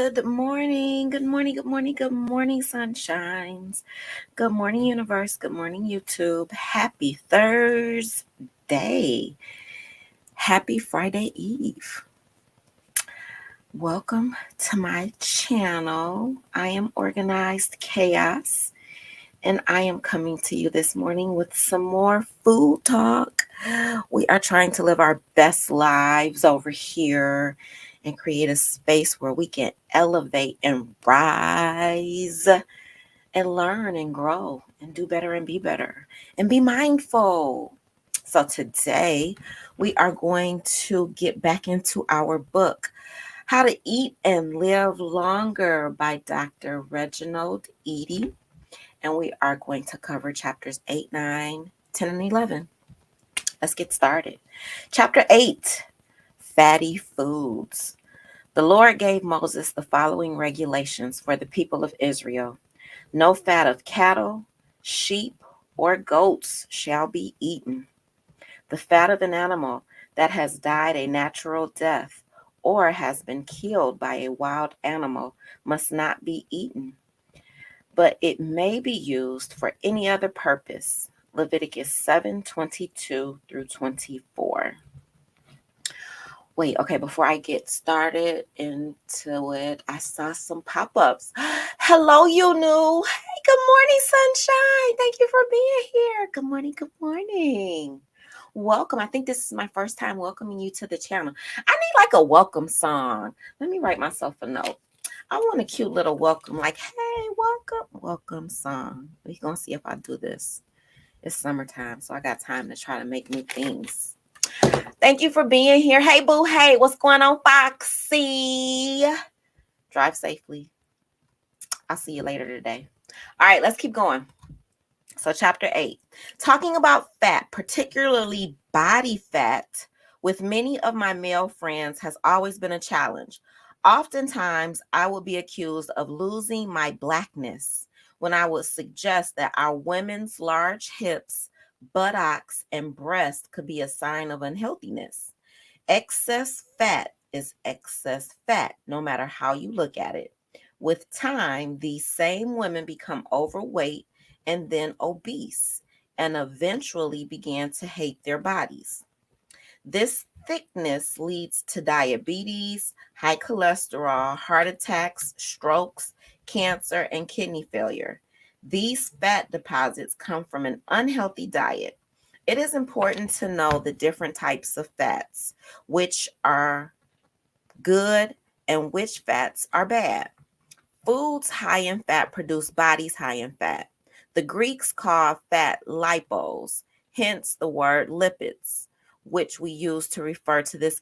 Good morning, good morning, good morning, good morning, sunshines. Good morning, universe. Good morning, YouTube. Happy Thursday. Happy Friday Eve. Welcome to my channel. I am Organized Chaos, and I am coming to you this morning with some more food talk. We are trying to live our best lives over here and create a space where we can elevate and rise and learn and grow and do better and be mindful. So today we are going to get back into our book, How to Eat and Live Longer by Dr. Reginald Eady. And we are going to cover chapters 8, 9, 10, and 11. Let's get started. Chapter 8, Fatty Foods. The Lord gave Moses the following regulations for the people of Israel. No fat of cattle, sheep, or goats shall be eaten. The fat of an animal that has died a natural death or has been killed by a wild animal must not be eaten, but it may be used for any other purpose. Leviticus 7:22 through 24. Wait, okay, before I get started into it, I saw some pop-ups. Hello, you new. Hey, good morning, sunshine. Thank you for being here. Good morning, good morning. Welcome. I think this is my first time welcoming you to the channel. I need like a welcome song. Let me write myself a note. I want a cute little welcome, like, hey, welcome song. We're going to see if I do this. It's summertime, so I got time to try to make new things. Thank you for being here. Hey, boo. Hey, what's going on, Foxy? Drive safely. I'll see you later today. All right, let's keep going. So chapter 8, talking about fat, particularly body fat, with many of my male friends has always been a challenge. Oftentimes, I will be accused of losing my blackness when I would suggest that our women's large hips, buttocks, and breasts could be a sign of unhealthiness. Excess fat is excess fat, no matter how you look at it. With time, these same women become overweight and then obese, and eventually began to hate their bodies. This thickness leads to diabetes, high cholesterol, heart attacks, strokes, cancer, and kidney failure. These fat deposits come from an unhealthy diet. It is important to know the different types of fats, which are good and which fats are bad. Foods high in fat produce bodies high in fat. The Greeks called fat lipos, hence the word lipids, which we use to refer to this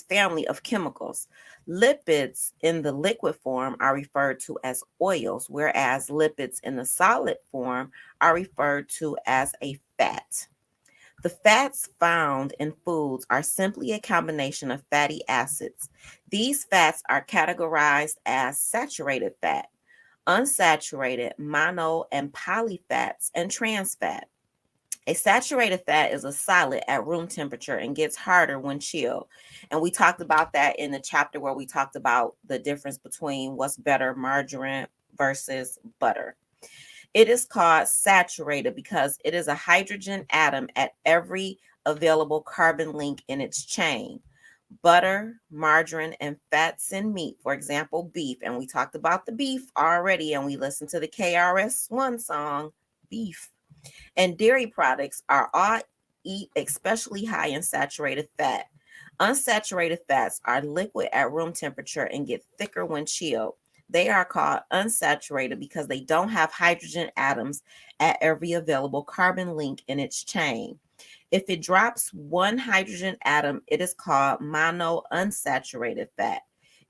family of chemicals. Lipids in the liquid form are referred to as oils, whereas lipids in the solid form are referred to as a fat. The fats found in foods are simply a combination of fatty acids. These fats are categorized as saturated fat, unsaturated, mono and poly fats, and trans fat. A saturated fat is a solid at room temperature and gets harder when chilled. And we talked about that in the chapter where we talked about the difference between what's better, margarine versus butter. It is called saturated because it is a hydrogen atom at every available carbon link in its chain. Butter, margarine, and fats in meat, for example, beef. And we talked about the beef already, and we listened to the KRS-One song, Beef. And dairy products are all especially high in saturated fat. Unsaturated fats are liquid at room temperature and get thicker when chilled. They are called unsaturated because they don't have hydrogen atoms at every available carbon link in its chain. If it drops one hydrogen atom, it is called monounsaturated fat.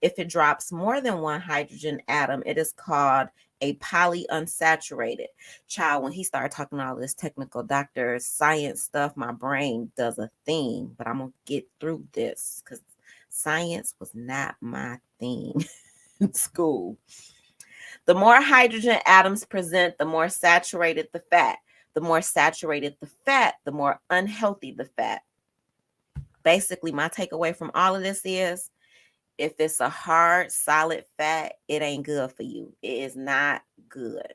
If it drops more than one hydrogen atom, it is called a polyunsaturated. Child, when he started talking all this technical doctor science stuff, my brain does a thing, but I'm going to get through this because science was not my thing in school. The more hydrogen atoms present, the more saturated the fat. The more saturated the fat, the more unhealthy the fat. Basically, my takeaway from all of this is If it's a hard, solid fat, it ain't good for you. It is not good.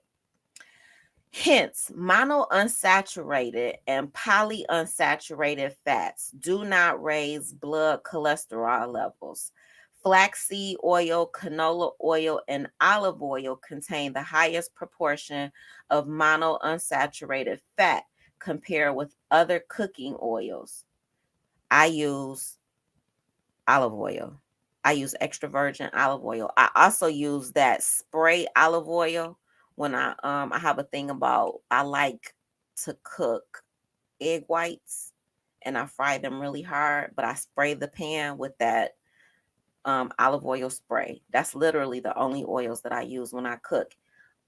Hence, monounsaturated and polyunsaturated fats do not raise blood cholesterol levels. Flaxseed oil, canola oil, and olive oil contain the highest proportion of monounsaturated fat compared with other cooking oils. I use olive oil. I use extra virgin olive oil. I also use that spray olive oil when I have a thing about I like to cook egg whites and I fry them really hard, but I spray the pan with that olive oil spray. That's literally the only oils that I use when I cook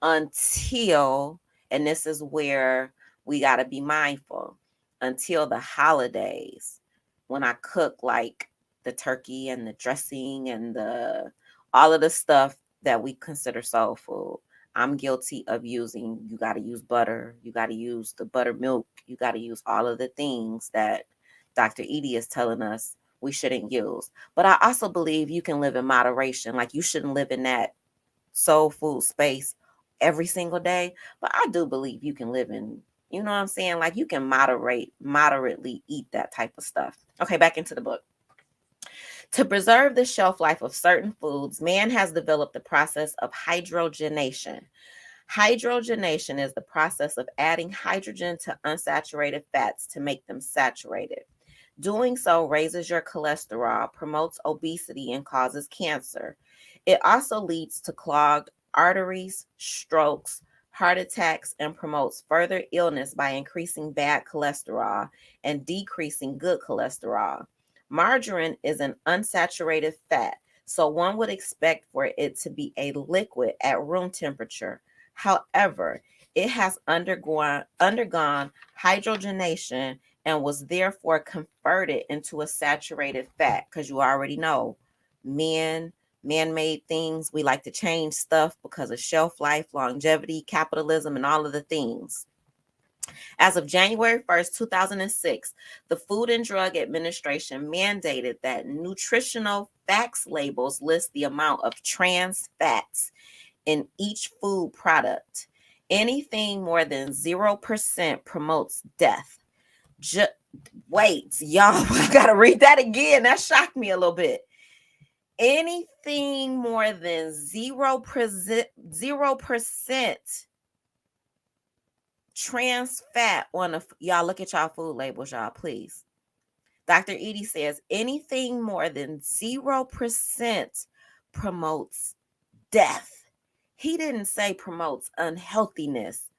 until, and this is where we got to be mindful, until the holidays when I cook like the turkey and the dressing and the all of the stuff that we consider soul food. I'm guilty of using, you got to use butter, you got to use the buttermilk, you got to use all of the things that Dr. Edie is telling us we shouldn't use. But I also believe you can live in moderation. Like you shouldn't live in that soul food space every single day. But I do believe you can live in, you know what I'm saying? Like you can moderately eat that type of stuff. Okay, back into the book. To preserve the shelf life of certain foods, man has developed the process of hydrogenation. Hydrogenation is the process of adding hydrogen to unsaturated fats to make them saturated. Doing so raises your cholesterol, promotes obesity, and causes cancer. It also leads to clogged arteries, strokes, heart attacks, and promotes further illness by increasing bad cholesterol and decreasing good cholesterol. Margarine is an unsaturated fat, so one would expect for it to be a liquid at room temperature. However, it has undergone hydrogenation and was therefore converted into a saturated fat, because you already know man-made things, we like to change stuff because of shelf life, longevity, capitalism, and all of the things. As of January 1st, 2006, the Food and Drug Administration mandated that nutritional facts labels list the amount of trans fats in each food product. Anything more than 0% promotes death. Wait, y'all, I gotta read that again. That shocked me a little bit. Anything more than 0% trans fat on y'all look at y'all food labels, y'all, please. Dr. Edie says anything more than 0% promotes death. He didn't say promotes unhealthiness.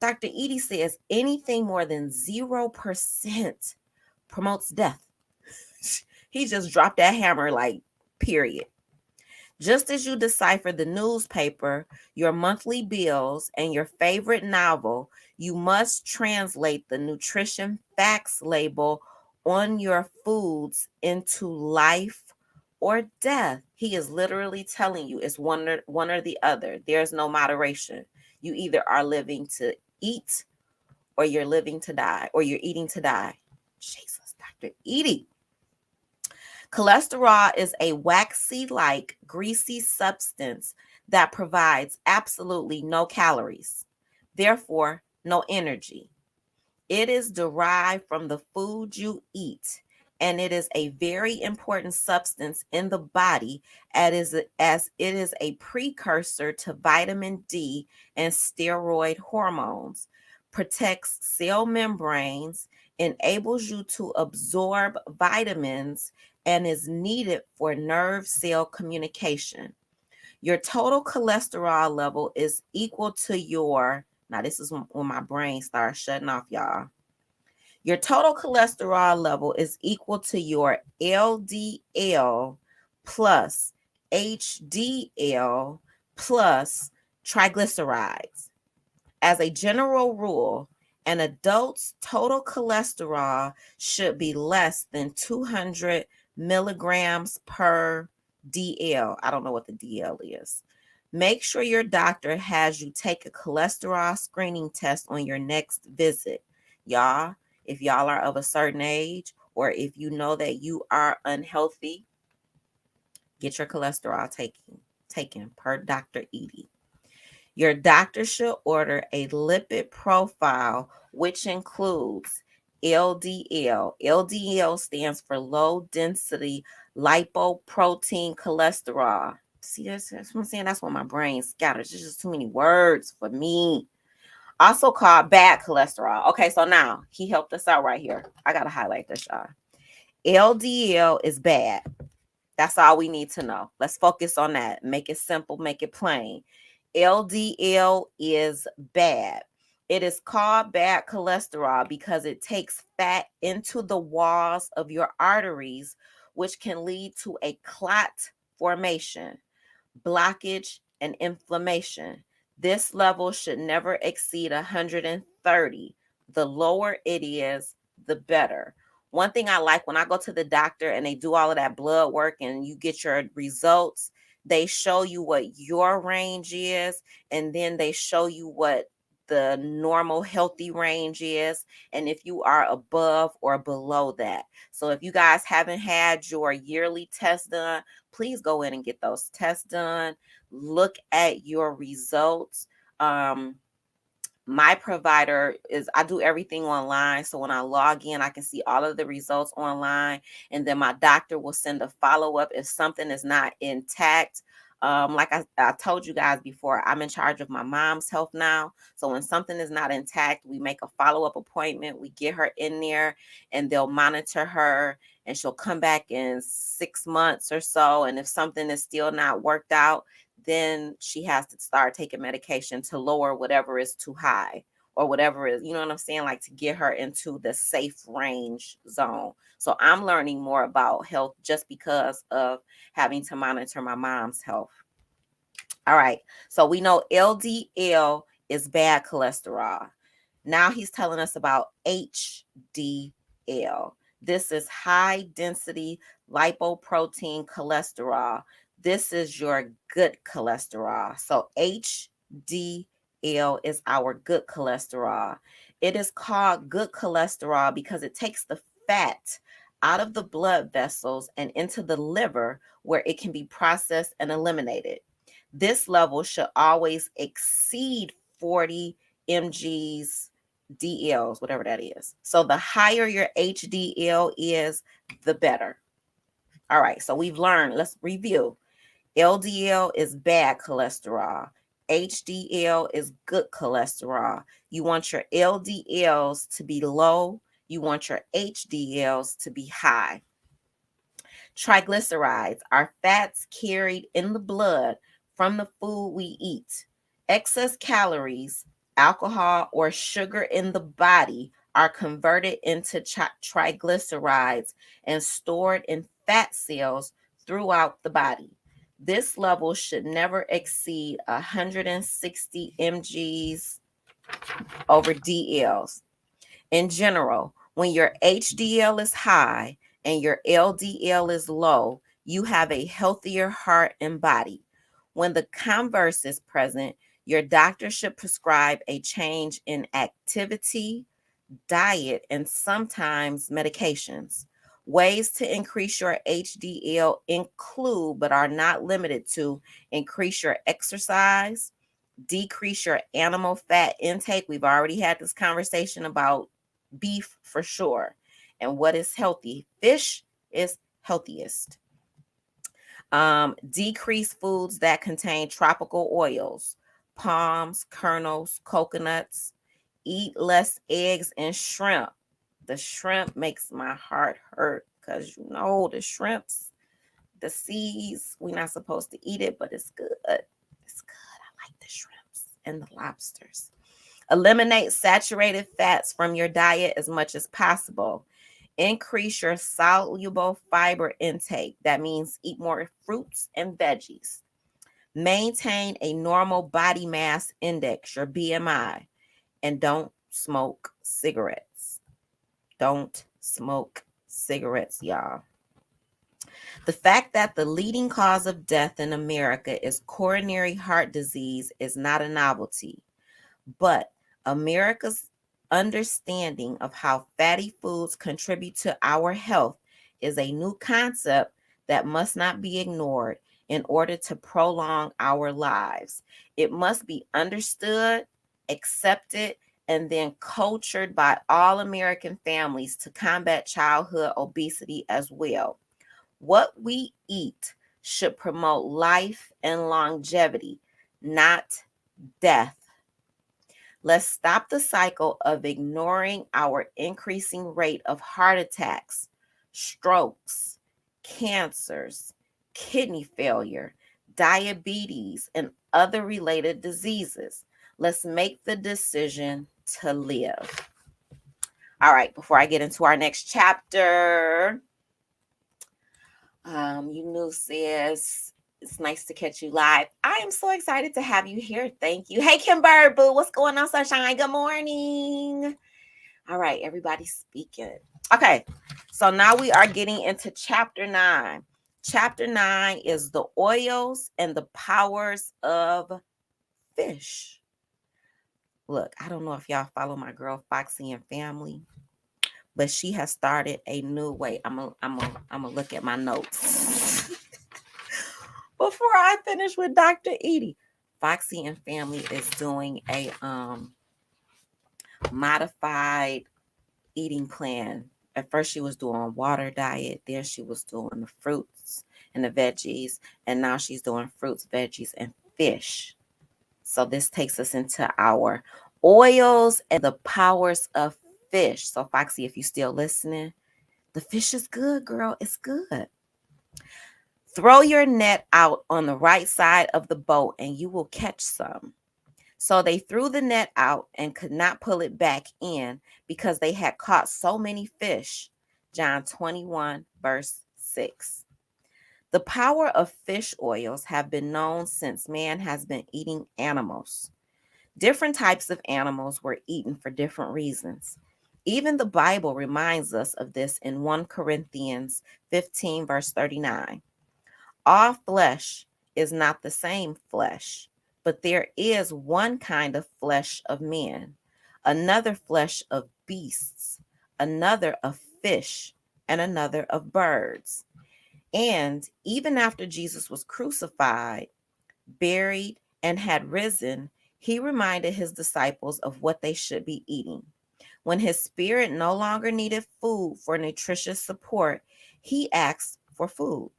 Dr. Edie says anything more than 0% promotes death. He just dropped that hammer, like, period. Just as you decipher the newspaper, your monthly bills, and your favorite novel, you must translate the nutrition facts label on your foods into life or death. He is literally telling you it's one or the other. There's no moderation. You either are living to eat or you're living to die, or you're eating to die. Jesus, Dr. Edie. Cholesterol is a waxy-like, greasy substance that provides absolutely no calories, therefore no energy. It is derived from the food you eat, and it is a very important substance in the body as it is a precursor to vitamin D and steroid hormones, protects cell membranes, enables you to absorb vitamins, and is needed for nerve cell communication. Your total cholesterol level is equal to your, now this is when my brain starts shutting off, y'all. Your total cholesterol level is equal to your LDL plus HDL plus triglycerides. As a general rule, an adult's total cholesterol should be less than 200 milligrams per DL. I don't know what the DL is. Make sure your doctor has you take a cholesterol screening test on your next visit. Y'all, if y'all are of a certain age, or if you know that you are unhealthy, Get your cholesterol taken per Dr. Edie. Your doctor should order a lipid profile, which includes LDL. LDL stands for low density lipoprotein cholesterol. See, that's what I'm saying. That's what my brain scatters. There's just too many words for me. Also called bad cholesterol. Okay, so now he helped us out right here. I got to highlight this, y'all. LDL is bad. That's all we need to know. Let's focus on that. Make it simple, make it plain. LDL is bad. It is called bad cholesterol because it takes fat into the walls of your arteries, which can lead to a clot formation, blockage, and inflammation. This level should never exceed 130. The lower it is, the better. One thing I like when I go to the doctor and they do all of that blood work and you get your results, they show you what your range is, and then they show you what the normal healthy range is, and if you are above or below that. So if you guys haven't had your yearly test done, please go in and get those tests done. Look at your results. My provider is, I do everything online. So when I log in, I can see all of the results online. And then my doctor will send a follow-up if something is not intact. Like I told you guys before, I'm in charge of my mom's health now. So when something is not intact, we make a follow-up appointment. We get her in there and they'll monitor her, and she'll come back in 6 months or so. And if something is still not worked out, then she has to start taking medication to lower whatever is too high or whatever is, you know what I'm saying? Like to get her into the safe range zone. So I'm learning more about health just because of having to monitor my mom's health. All right. So we know LDL is bad cholesterol. Now he's telling us about HDL. This is high density lipoprotein cholesterol. This is your good cholesterol. So HDL is our good cholesterol. It is called good cholesterol because it takes the fat out of the blood vessels and into the liver where it can be processed and eliminated. This level should always exceed 40 mg's DLs, whatever that is. So the higher your HDL is, the better. All right, so we've learned. Let's review. LDL is bad cholesterol. HDL is good cholesterol. You want your LDLs to be low. You want your HDLs to be high. Triglycerides are fats carried in the blood from the food we eat. Excess calories, alcohol, or sugar in the body are converted into triglycerides and stored in fat cells throughout the body. This level should never exceed 160 mg's over DLs. In general, when your HDL is high and your LDL is low, you have a healthier heart and body. When the converse is present, your doctor should prescribe a change in activity, diet, and sometimes medications. Ways to increase your HDL include, but are not limited to, increase your exercise, decrease your animal fat intake. We've already had this conversation about beef for sure. And what is healthy? Fish is healthiest. Decrease foods that contain tropical oils, palms, kernels, coconuts. Eat less eggs and shrimp. The shrimp makes my heart hurt because you know the shrimps, the seas, we're not supposed to eat it, but it's good. It's good. I like the shrimps and the lobsters. Eliminate saturated fats from your diet as much as possible. Increase your soluble fiber intake. That means eat more fruits and veggies. Maintain a normal body mass index, your BMI, and don't smoke cigarettes. Don't smoke cigarettes, y'all. The fact that the leading cause of death in America is coronary heart disease is not a novelty, but America's understanding of how fatty foods contribute to our health is a new concept that must not be ignored in order to prolong our lives. It must be understood, accepted, and then cultured by all American families to combat childhood obesity as well. What we eat should promote life and longevity, not death. Let's stop the cycle of ignoring our increasing rate of heart attacks, strokes, cancers, kidney failure, diabetes, and other related diseases. Let's make the decision to live. All right, before I get into our next chapter, Yunus says, it's nice to catch you live. I am so excited to have you here. Thank you. Hey, Kimber, boo, what's going on, sunshine? Good morning. All right, everybody speaking. Okay, so now we are getting into chapter 9. Chapter 9 is the oils and the powers of fish. Look, I don't know if y'all follow my girl Foxy and Family, but she has started a new way. I'm gonna look at my notes before I finish with Dr. Edie. Foxy and Family is doing a modified eating plan. At first she was doing water diet, then she was doing the fruits and the veggies, and now she's doing fruits, veggies, and fish. So this takes us into our oils and the powers of fish. So Foxy, if you're still listening, the fish is good, girl. It's good. Throw your net out on the right side of the boat and you will catch some. So they threw the net out and could not pull it back in because they had caught so many fish. John 21, verse 6. The power of fish oils have been known since man has been eating animals. Different types of animals were eaten for different reasons. Even the Bible reminds us of this in 1 Corinthians 15, verse 39. All flesh is not the same flesh, but there is one kind of flesh of men, another flesh of beasts, another of fish, and another of birds. And even after Jesus was crucified, buried, and had risen, he reminded his disciples of what they should be eating. When his spirit no longer needed food for nutritious support, he asked for food.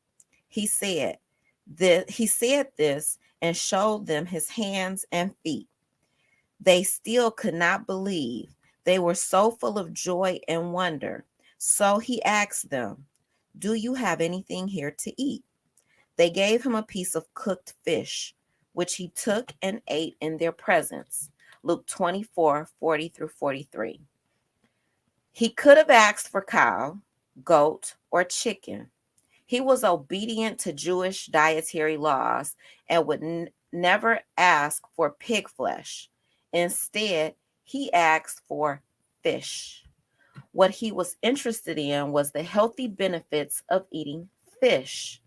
He said this and showed them his hands and feet. They still could not believe. They were so full of joy and wonder. So he asked them, "Do you have anything here to eat?" They gave him a piece of cooked fish, which he took and ate in their presence. Luke 24, 40 through 43. He could have asked for cow, goat, or chicken. He was obedient to Jewish dietary laws and would never ask for pig flesh. Instead, he asked for fish. What he was interested in was the healthy benefits of eating fish.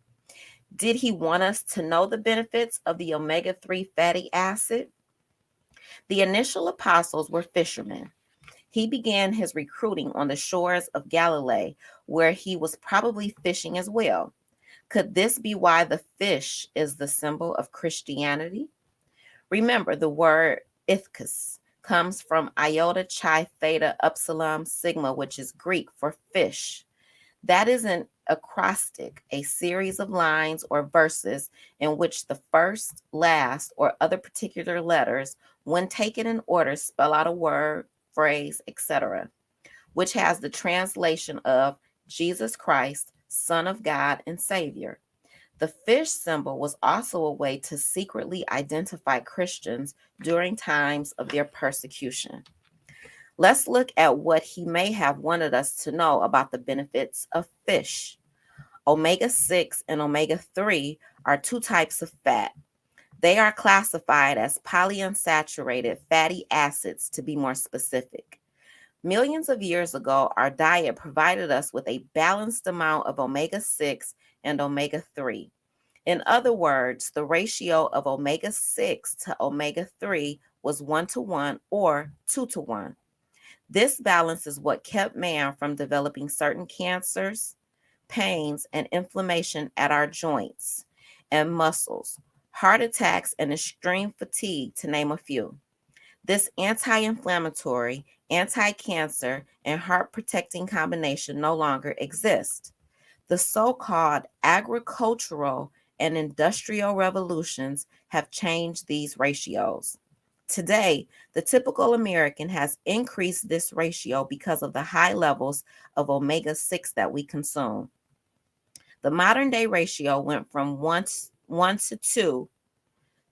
Did he want us to know the benefits of the omega-3 fatty acid? The initial apostles were fishermen. He began his recruiting on the shores of Galilee, where he was probably fishing as well. Could this be why the fish is the symbol of Christianity? Remember, the word ichthys comes from iota chi theta upsilon sigma, which is Greek for fish. That is an acrostic, a series of lines or verses in which the first, last, or other particular letters, when taken in order, spell out a word, phrase, etc., which has the translation of Jesus Christ, Son of God and Savior. The fish symbol was also a way to secretly identify Christians during times of their persecution. Let's look at what he may have wanted us to know about the benefits of fish. Omega-6 and omega-3 are two types of fat. They are classified as polyunsaturated fatty acids, to be more specific. Millions of years ago, our diet provided us with a balanced amount of omega-6 and omega-3. In other words, the ratio of omega-6 to omega-3 was 1-to-1 or 2-to-1. This balance is what kept man from developing certain cancers, pains, and inflammation at our joints and muscles, heart attacks, and extreme fatigue, to name a few. This anti inflammatory, anti cancer, and heart protecting combination no longer exists. The so called agricultural and industrial revolutions have changed these ratios. Today, the typical American has increased this ratio because of the high levels of omega 6 that we consume. The modern day ratio went from 1 to 2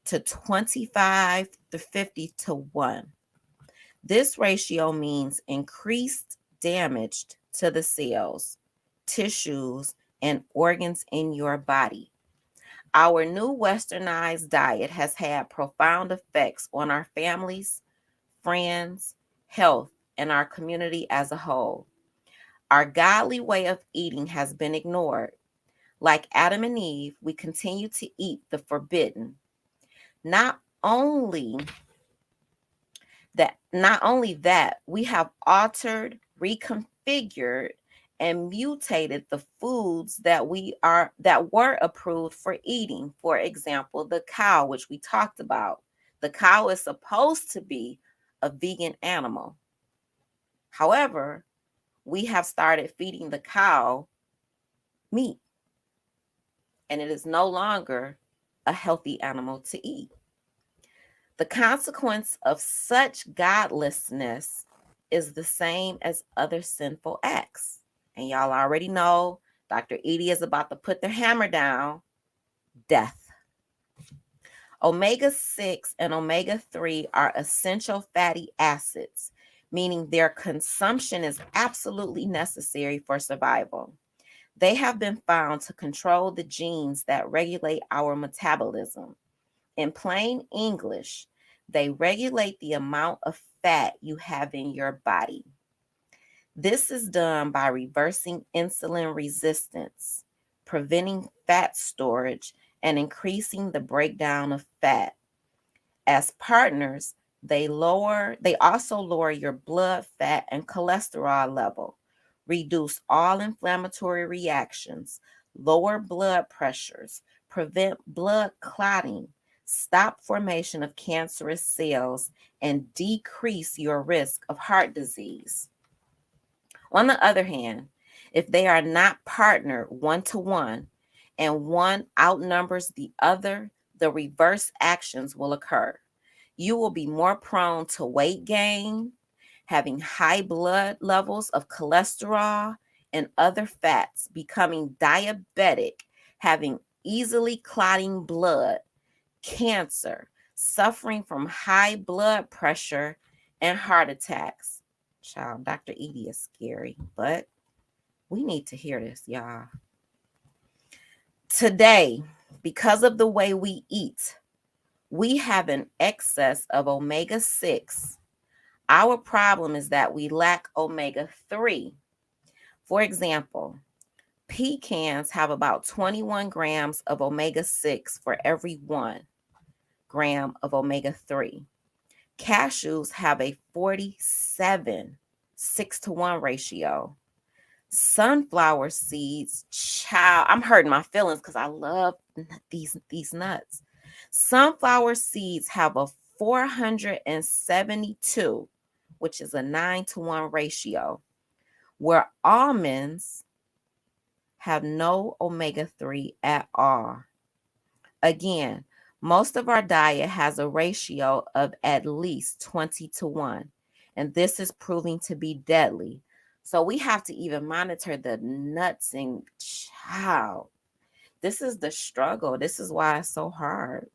to 25 to 50 to 1. This ratio means increased damage to the cells, tissues, and organs in your body. Our new westernized diet has had profound effects on our families, friends, health, and our community as a whole. Our godly way of eating has been ignored. Like Adam and Eve, we continue to eat the forbidden. Not only that, we have altered, reconfigured, and mutated the foods that were approved for eating. For example, the cow, which we talked about. The cow is supposed to be a vegan animal. However, we have started feeding the cow meat, and it is no longer a healthy animal to eat. The consequence of such godlessness is the same as other sinful acts. And y'all already know Dr. Edie is about to put the hammer down: death. Omega 6 and omega 3 are essential fatty acids, meaning their consumption is absolutely necessary for survival. They have been found to control the genes that regulate our metabolism. In plain English, they regulate the amount of fat you have in your body. This is done by reversing insulin resistance, preventing fat storage, and increasing the breakdown of fat. As partners, they also lower your blood fat and cholesterol level, reduce all inflammatory reactions, lower blood pressures, prevent blood clotting, stop formation of cancerous cells, and decrease your risk of heart disease. On the other hand, if they are not partnered 1-to-1 and one outnumbers the other, the reverse actions will occur. You will be more prone to weight gain, having high blood levels of cholesterol and other fats, becoming diabetic, having easily clotting blood, cancer, suffering from high blood pressure, and heart attacks. Child, Dr. Edie is scary, but we need to hear this, y'all. Today, because of the way we eat, we have an excess of omega 6. Our problem is that we lack omega 3. For example, pecans have about 21 grams of omega 6 for every 1 gram of omega 3. Cashews have a 47 6-to-1 ratio. Sunflower seeds, child, I'm hurting my feelings because I love these nuts. Sunflower seeds have a 472, which is a 9-to-1 ratio, where almonds have no omega 3 at all. Again, most of our diet has a ratio of at least 20-to-1, and this is proving to be deadly. So we have to even monitor the nuts and child. This is the struggle. This is why it's so hard.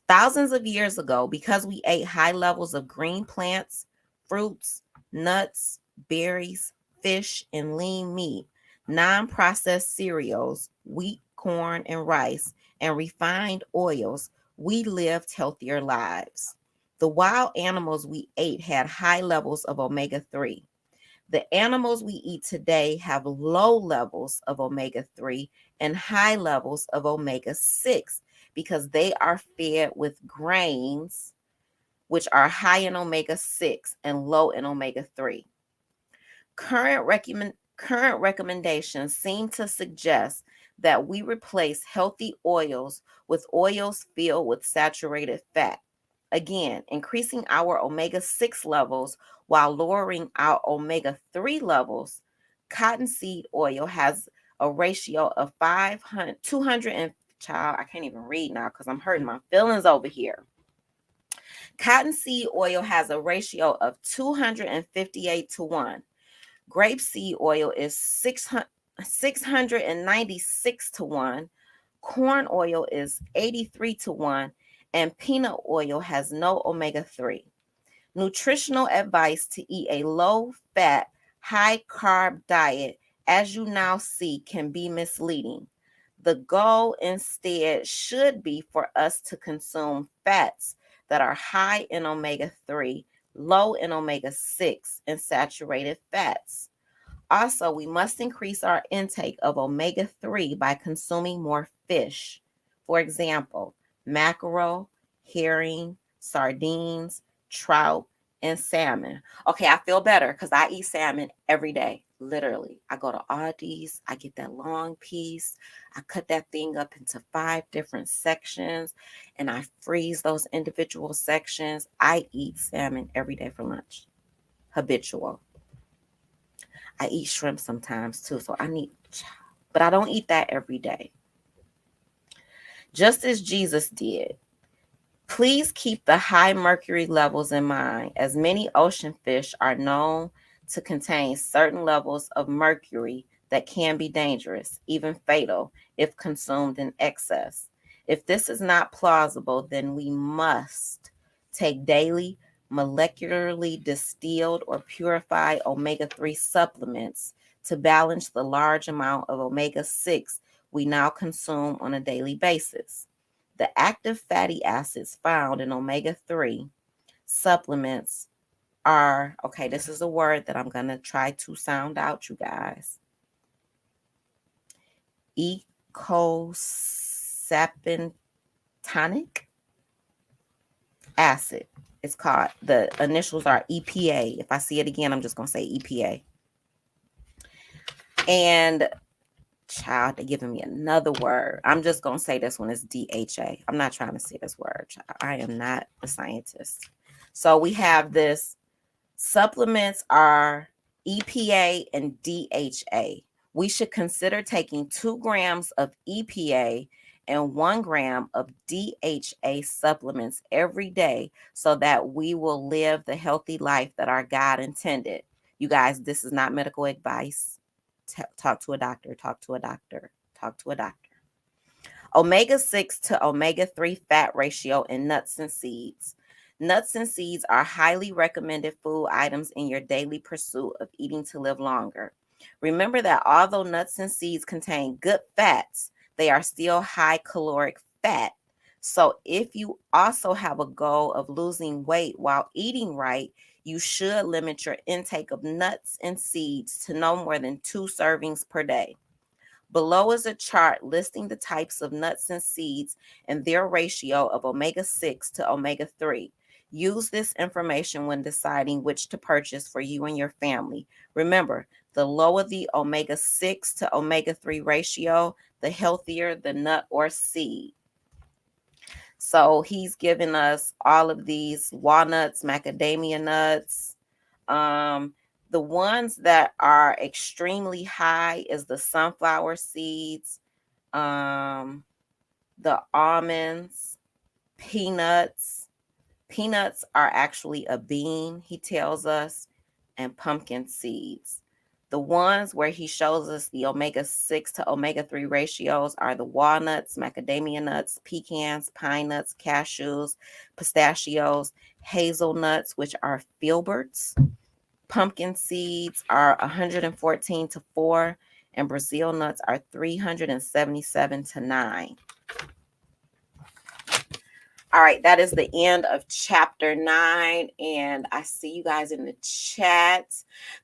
Thousands of years ago, because we ate high levels of green plants, fruits, nuts, berries, fish, and lean meat, non-processed cereals, wheat, corn, and rice, and refined oils, we lived healthier lives. The wild animals we ate had high levels of omega 3. The animals we eat today have low levels of omega 3 and high levels of omega 6 because they are fed with grains, which are high in omega 6 and low in omega 3. Current Current recommendations seem to suggest that we replace healthy oils with oils filled with saturated fat. Again, increasing our omega 6 levels while lowering our omega 3 levels. Cottonseed oil has a ratio of 500, 200, and child, I can't even read now because I'm hurting my feelings over here. Cottonseed oil has a ratio of 258 to 1. Grapeseed oil is 696 to 1. Corn oil is 83 to 1. And peanut oil has no omega 3. Nutritional advice to eat a low fat, high carb diet, as you now see, can be misleading. The goal instead should be for us to consume fats that are high in omega 3, low in omega 6, and saturated fats. Also, we must increase our intake of omega 3 by consuming more fish. For example, mackerel, herring, sardines, trout, and salmon. Okay, I feel better because I eat salmon every day. Literally, I go to Aldi's, I get that long piece, I cut that thing up into 5 different sections, and I freeze those individual sections. I eat salmon every day for lunch. Habitual. I eat shrimp sometimes too, so but I don't eat that every day. Just as Jesus did. Please keep the high mercury levels in mind, as many ocean fish are known to contain certain levels of mercury that can be dangerous, even fatal, if consumed in excess. If this is not plausible, then we must take daily molecularly distilled or purified omega 3 supplements to balance the large amount of omega 6 we now consume on a daily basis. The active fatty acids found in omega 3 supplements are, okay, this is a word that I'm going to try to sound out, you guys. Eicosapentaenoic acid. It's called, the initials are EPA. If I see it again, I'm just going to say EPA. And child, they're giving me another word. I'm just going to say this one is DHA. I'm not trying to say this word. Child. I am not a scientist. So we have this. Supplements are EPA and DHA. We should consider taking 2 grams of EPA and 1 gram of DHA supplements every day so that we will live the healthy life that our God intended. You guys, this is not medical advice. Talk to a doctor, talk to a doctor, talk to a doctor. Omega 6 to omega 3 fat ratio in nuts and seeds. Nuts and seeds are highly recommended food items in your daily pursuit of eating to live longer. Remember that although nuts and seeds contain good fats, they are still high caloric fat. So if you also have a goal of losing weight while eating right, you should limit your intake of nuts and seeds to no more than 2 servings per day. Below is a chart listing the types of nuts and seeds and their ratio of omega 6 to omega 3. Use this information when deciding which to purchase for you and your family. Remember, the lower the omega 6 to omega 3 ratio, the healthier the nut or seed. So he's given us all of these walnuts, macadamia nuts. The ones that are extremely high is the sunflower seeds, the almonds, peanuts. Peanuts are actually a bean, he tells us, and pumpkin seeds. The ones where he shows us the omega 6 to omega 3 ratios are the walnuts, macadamia nuts, pecans, pine nuts, cashews, pistachios, hazelnuts, which are filberts. Pumpkin seeds are 114 to 4, and Brazil nuts are 377 to 9. All right, that is the end of chapter 9, and I see you guys in the chat.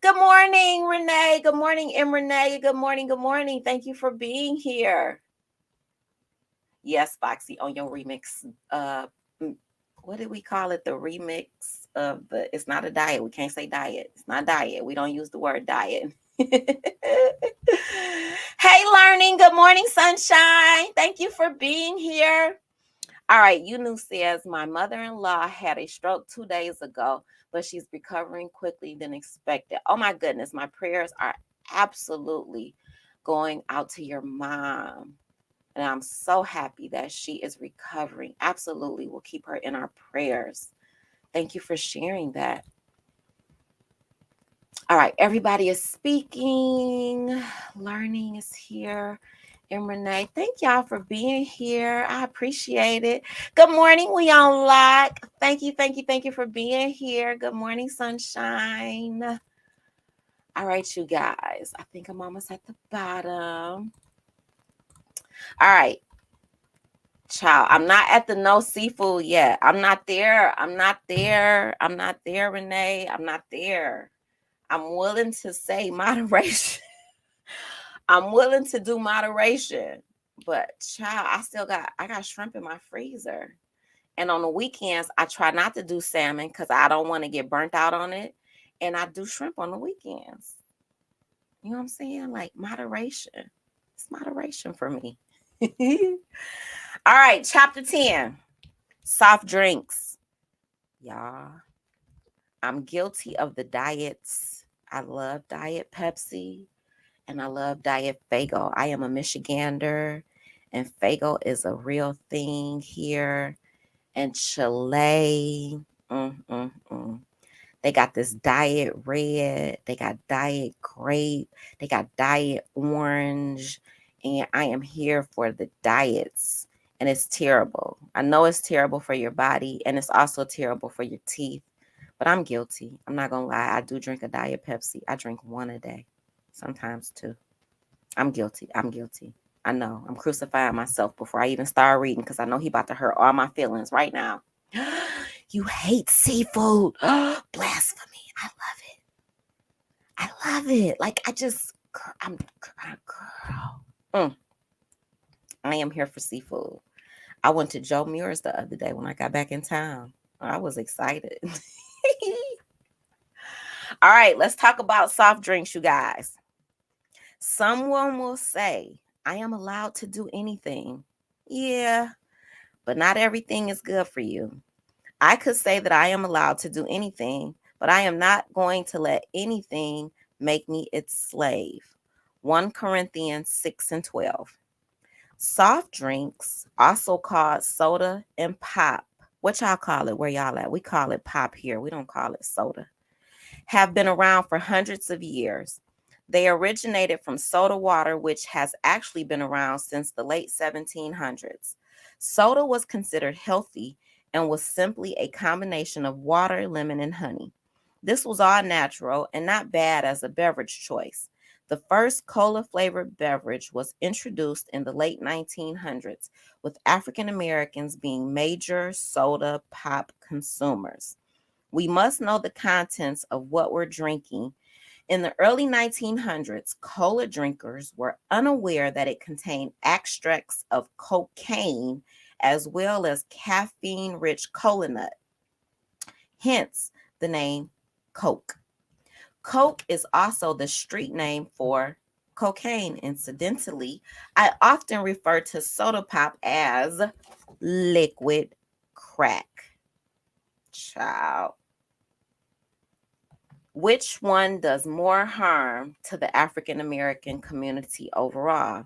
Good morning, Renee. Good morning, M. Renee. Good morning, good morning. Thank you for being here. Yes, Foxy, on your remix. What did we call it? The remix of the, it's not a diet. We can't say diet. It's not diet. We don't use the word diet. Hey, learning. Good morning, sunshine. Thank you for being here. All right, Yunu says, my mother-in-law had a stroke 2 days ago, but she's recovering quickly than expected. Oh my goodness, my prayers are absolutely going out to your mom. And I'm so happy that she is recovering. Absolutely. We'll keep her in our prayers. Thank you for sharing that. All right, everybody is speaking. Learning is here. And Renee, thank y'all for being here. I appreciate it. Good morning, we on lock. Thank you for being here. Good morning, sunshine. All right, you guys. I think I'm almost at the bottom. All right. Child, I'm not at the no seafood yet. I'm not there, Renee. I'm not there. I'm willing to say moderation. I'm willing to do moderation, but child, I got shrimp in my freezer. And on the weekends, I try not to do salmon because I don't want to get burnt out on it. And I do shrimp on the weekends. You know what I'm saying? Like moderation. It's moderation for me. All right, chapter 10. Soft drinks. Y'all, I'm guilty of the diets. I love Diet Pepsi. And I love Diet Faygo. I am a Michigander, and Faygo is a real thing here. And Chile, they got this Diet Red, they got Diet Grape, they got Diet Orange, and I am here for the diets. And it's terrible. I know it's terrible for your body, and it's also terrible for your teeth. But I'm guilty. I'm not going to lie. I do drink a Diet Pepsi. I drink one a day. Sometimes two. I'm guilty. I know. I'm crucifying myself before I even start reading because I know he about to hurt all my feelings right now. You hate seafood. Blasphemy. I love it. Like I'm girl. I am here for seafood. I went to Joe Muir's the other day when I got back in town. I was excited. All right, let's talk about soft drinks, you guys. Someone will say, I am allowed to do anything. Yeah, but not everything is good for you. I could say that I am allowed to do anything, but I am not going to let anything make me its slave. 1 Corinthians 6:12. Soft drinks, also called soda and pop. What y'all call it? Where y'all at? We call it pop here. We don't call it soda. Have been around for hundreds of years. They originated from soda water, which has actually been around since the late 1700s. Soda was considered healthy and was simply a combination of water, lemon, and honey. This was all natural and not bad as a beverage choice. The first cola-flavored beverage was introduced in the late 1900s, with African Americans being major soda pop consumers. We must know the contents of what we're drinking. In the early 1900s, cola drinkers were unaware that it contained extracts of cocaine as well as caffeine-rich cola nut. Hence the name Coke. Coke is also the street name for cocaine. Incidentally, I often refer to soda pop as liquid crack. Child. Which one does more harm to the African American community overall?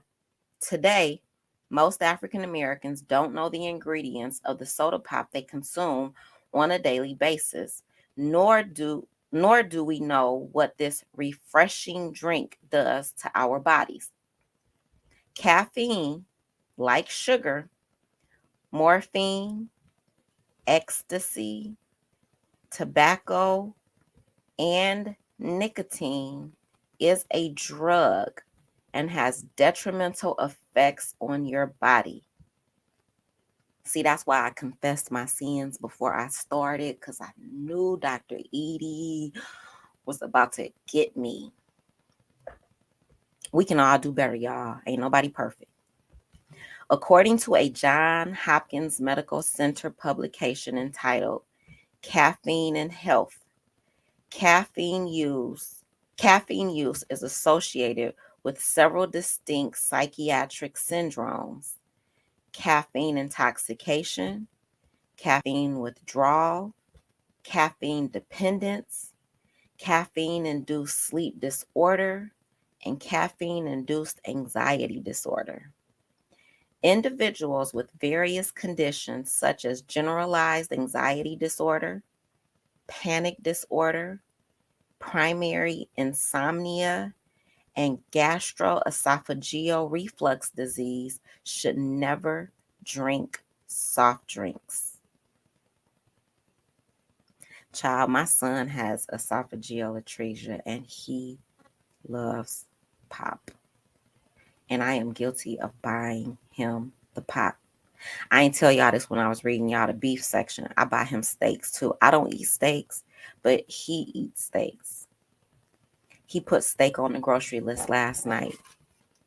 Today, most African Americans don't know the ingredients of the soda pop they consume on a daily basis, nor do we know what this refreshing drink does to our bodies. Caffeine, like sugar, morphine, ecstasy, tobacco, and nicotine is a drug and has detrimental effects on your body. See, that's why I confessed my sins before I started, because I knew Dr. Edie was about to get me. We can all do better, y'all. Ain't nobody perfect. According to a Johns Hopkins Medical Center publication entitled Caffeine and Health, caffeine use Caffeine use is associated with several distinct psychiatric syndromes: caffeine intoxication, caffeine withdrawal, caffeine dependence, caffeine-induced sleep disorder, and caffeine-induced anxiety disorder. Individuals with various conditions such as generalized anxiety disorder, panic disorder, primary insomnia, and gastroesophageal reflux disease should never drink soft drinks. Child, my son has esophageal atresia and he loves pop. And I am guilty of buying him the pop. I ain't tell y'all this when I was reading y'all the beef section. I buy him steaks too. I don't eat steaks, but he eats steaks. He put steak on the grocery list last night.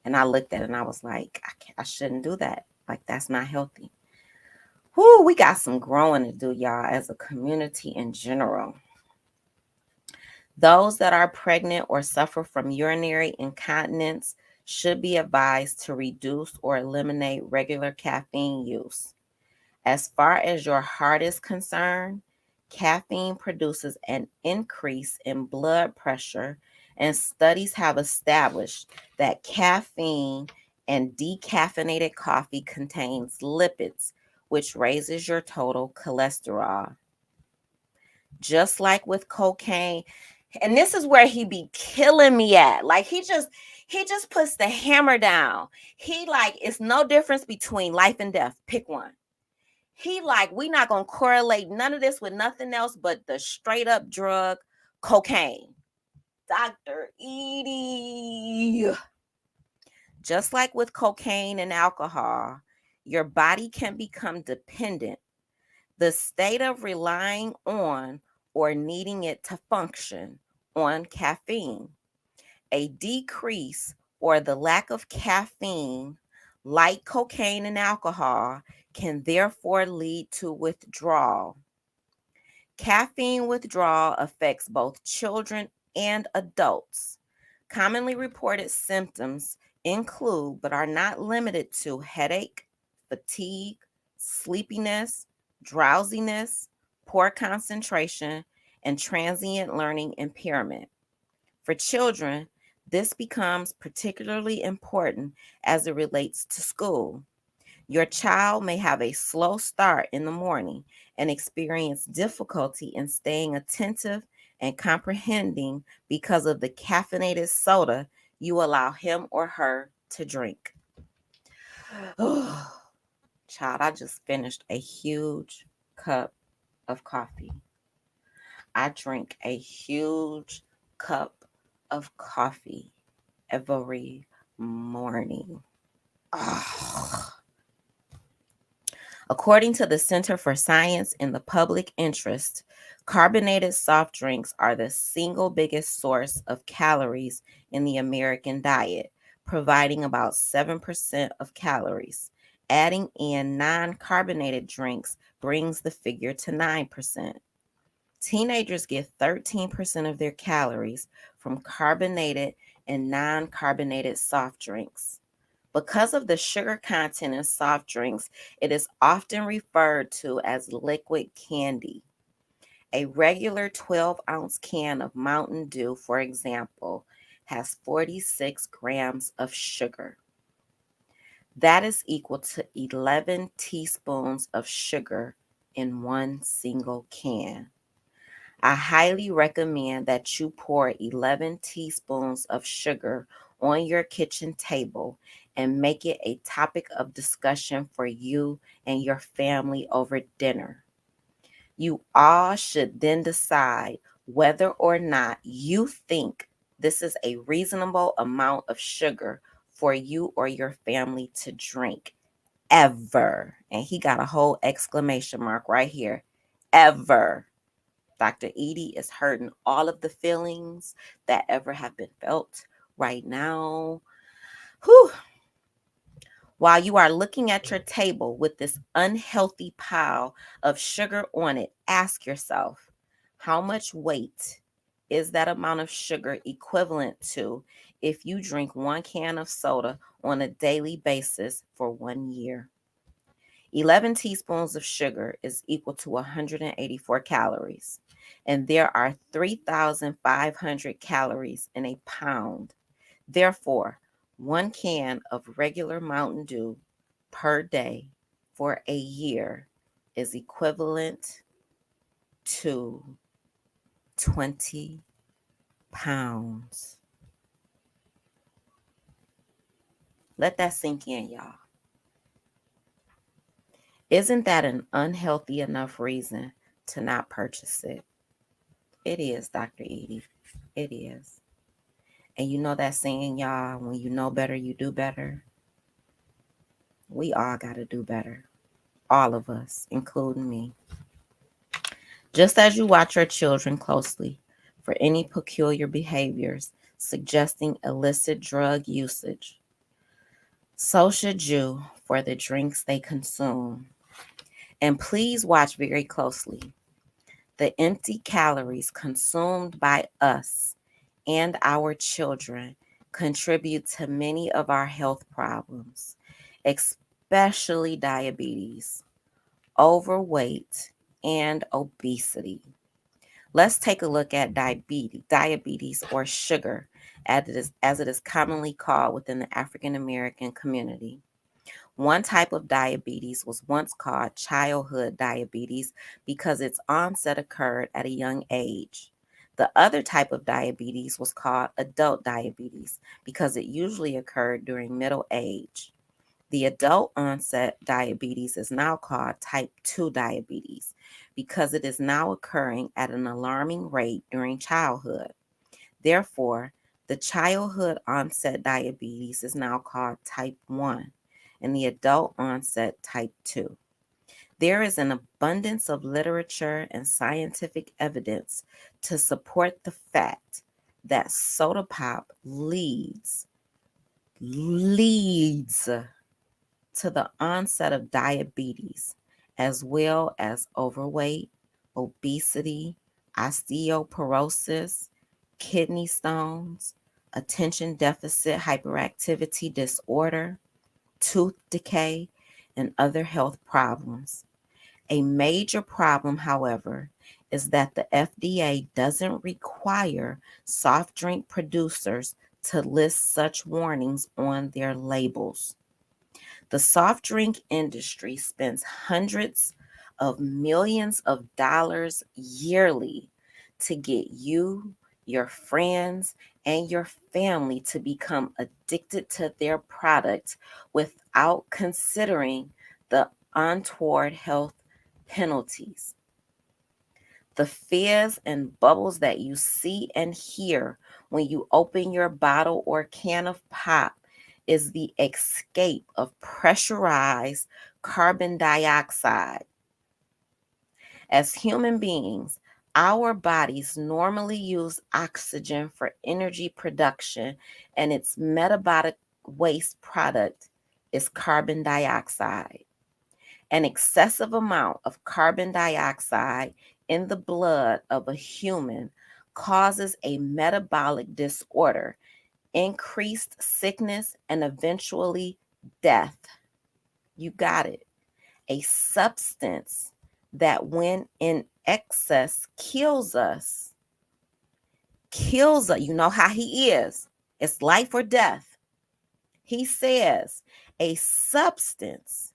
And I looked at it and I was like, I shouldn't do that. Like, that's not healthy. Whoo, we got some growing to do, y'all, as a community in general. Those that are pregnant or suffer from urinary incontinence should be advised to reduce or eliminate regular caffeine use. As far as your heart is concerned, caffeine produces an increase in blood pressure, and studies have established that caffeine and decaffeinated coffee contains lipids, which raises your total cholesterol. Just like with cocaine, and this is where he be killing me at. Like he just puts the hammer down. He like, it's no difference between life and death. Pick one. He like, we not gonna correlate none of this with nothing else but the straight up drug cocaine. Dr. Edie. Just like with cocaine and alcohol, your body can become dependent. The state of relying on or needing it to function on caffeine. A decrease or the lack of caffeine, like cocaine and alcohol, can therefore lead to withdrawal. Caffeine withdrawal affects both children and adults. Commonly reported symptoms include, but are not limited to, headache, fatigue, sleepiness, drowsiness, poor concentration, and transient learning impairment. For children, this becomes particularly important as it relates to school. Your child may have a slow start in the morning and experience difficulty in staying attentive and comprehending because of the caffeinated soda you allow him or her to drink. Child, I just finished a huge cup of coffee. I drink a huge cup of coffee every morning. Oh. According to the Center for Science in the Public Interest, carbonated soft drinks are the single biggest source of calories in the American diet, providing about 7% of calories. Adding in non-carbonated drinks brings the figure to 9%. Teenagers get 13% of their calories from carbonated and non-carbonated soft drinks. Because of the sugar content in soft drinks, it is often referred to as liquid candy. A regular 12-ounce can of Mountain Dew, for example, has 46 grams of sugar. That is equal to 11 teaspoons of sugar in one single can. I highly recommend that you pour 11 teaspoons of sugar on your kitchen table and make it a topic of discussion for you and your family over dinner. You all should then decide whether or not you think this is a reasonable amount of sugar for you or your family to drink ever. And he got a whole exclamation mark right here. Ever. Dr. Edie is hurting all of the feelings that ever have been felt right now. Whew. While you are looking at your table with this unhealthy pile of sugar on it, ask yourself, how much weight is that amount of sugar equivalent to if you drink 1 can of soda on a daily basis for 1 year? 11 teaspoons of sugar is equal to 184 calories, and there are 3,500 calories in a pound. Therefore, 1 can of regular Mountain Dew per day for a year is equivalent to 20 pounds. Let that sink in, y'all. Isn't that an unhealthy enough reason to not purchase it? It is, Dr. Edie. It is. And you know that saying, y'all, when you know better, you do better. We all got to do better. All of us, including me. Just as you watch your children closely for any peculiar behaviors suggesting illicit drug usage, so should you for the drinks they consume. And please watch very closely. The empty calories consumed by us and our children contribute to many of our health problems, especially diabetes, overweight, and obesity. Let's take a look at diabetes or sugar, as it is commonly called within the African American community. One type of diabetes was once called childhood diabetes because its onset occurred at a young age. The other type of diabetes was called adult diabetes because it usually occurred during middle age. The adult onset diabetes is now called type 2 diabetes because it is now occurring at an alarming rate during childhood. Therefore, the childhood onset diabetes is now called type 1 and the adult onset type 2. There is an abundance of literature and scientific evidence to support the fact that soda pop leads to the onset of diabetes, as well as overweight, obesity, osteoporosis, kidney stones, attention deficit hyperactivity disorder, tooth decay, and other health problems. A major problem, however, is that the FDA doesn't require soft drink producers to list such warnings on their labels. The soft drink industry spends hundreds of millions of dollars yearly to get you, your friends, and your family to become addicted to their product without considering the untoward health penalties. The fizz and bubbles that you see and hear when you open your bottle or can of pop is the escape of pressurized carbon dioxide. As human beings, our bodies normally use oxygen for energy production, and its metabolic waste product is carbon dioxide. An excessive amount of carbon dioxide in the blood of a human causes a metabolic disorder, increased sickness, and eventually death. You got it. A substance that, when in excess, kills us. Kills us. You know how he is. It's life or death. He says a substance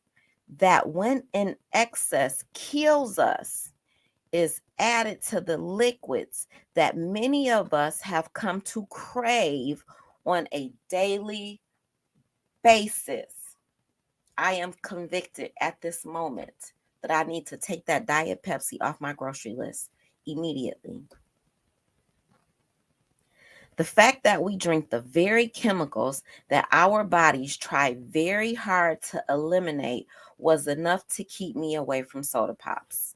that, when in excess, kills us is added to the liquids that many of us have come to crave on a daily basis. I am convicted at this moment that I need to take that Diet Pepsi off my grocery list immediately. The fact that we drink the very chemicals that our bodies try very hard to eliminate was enough to keep me away from soda pops.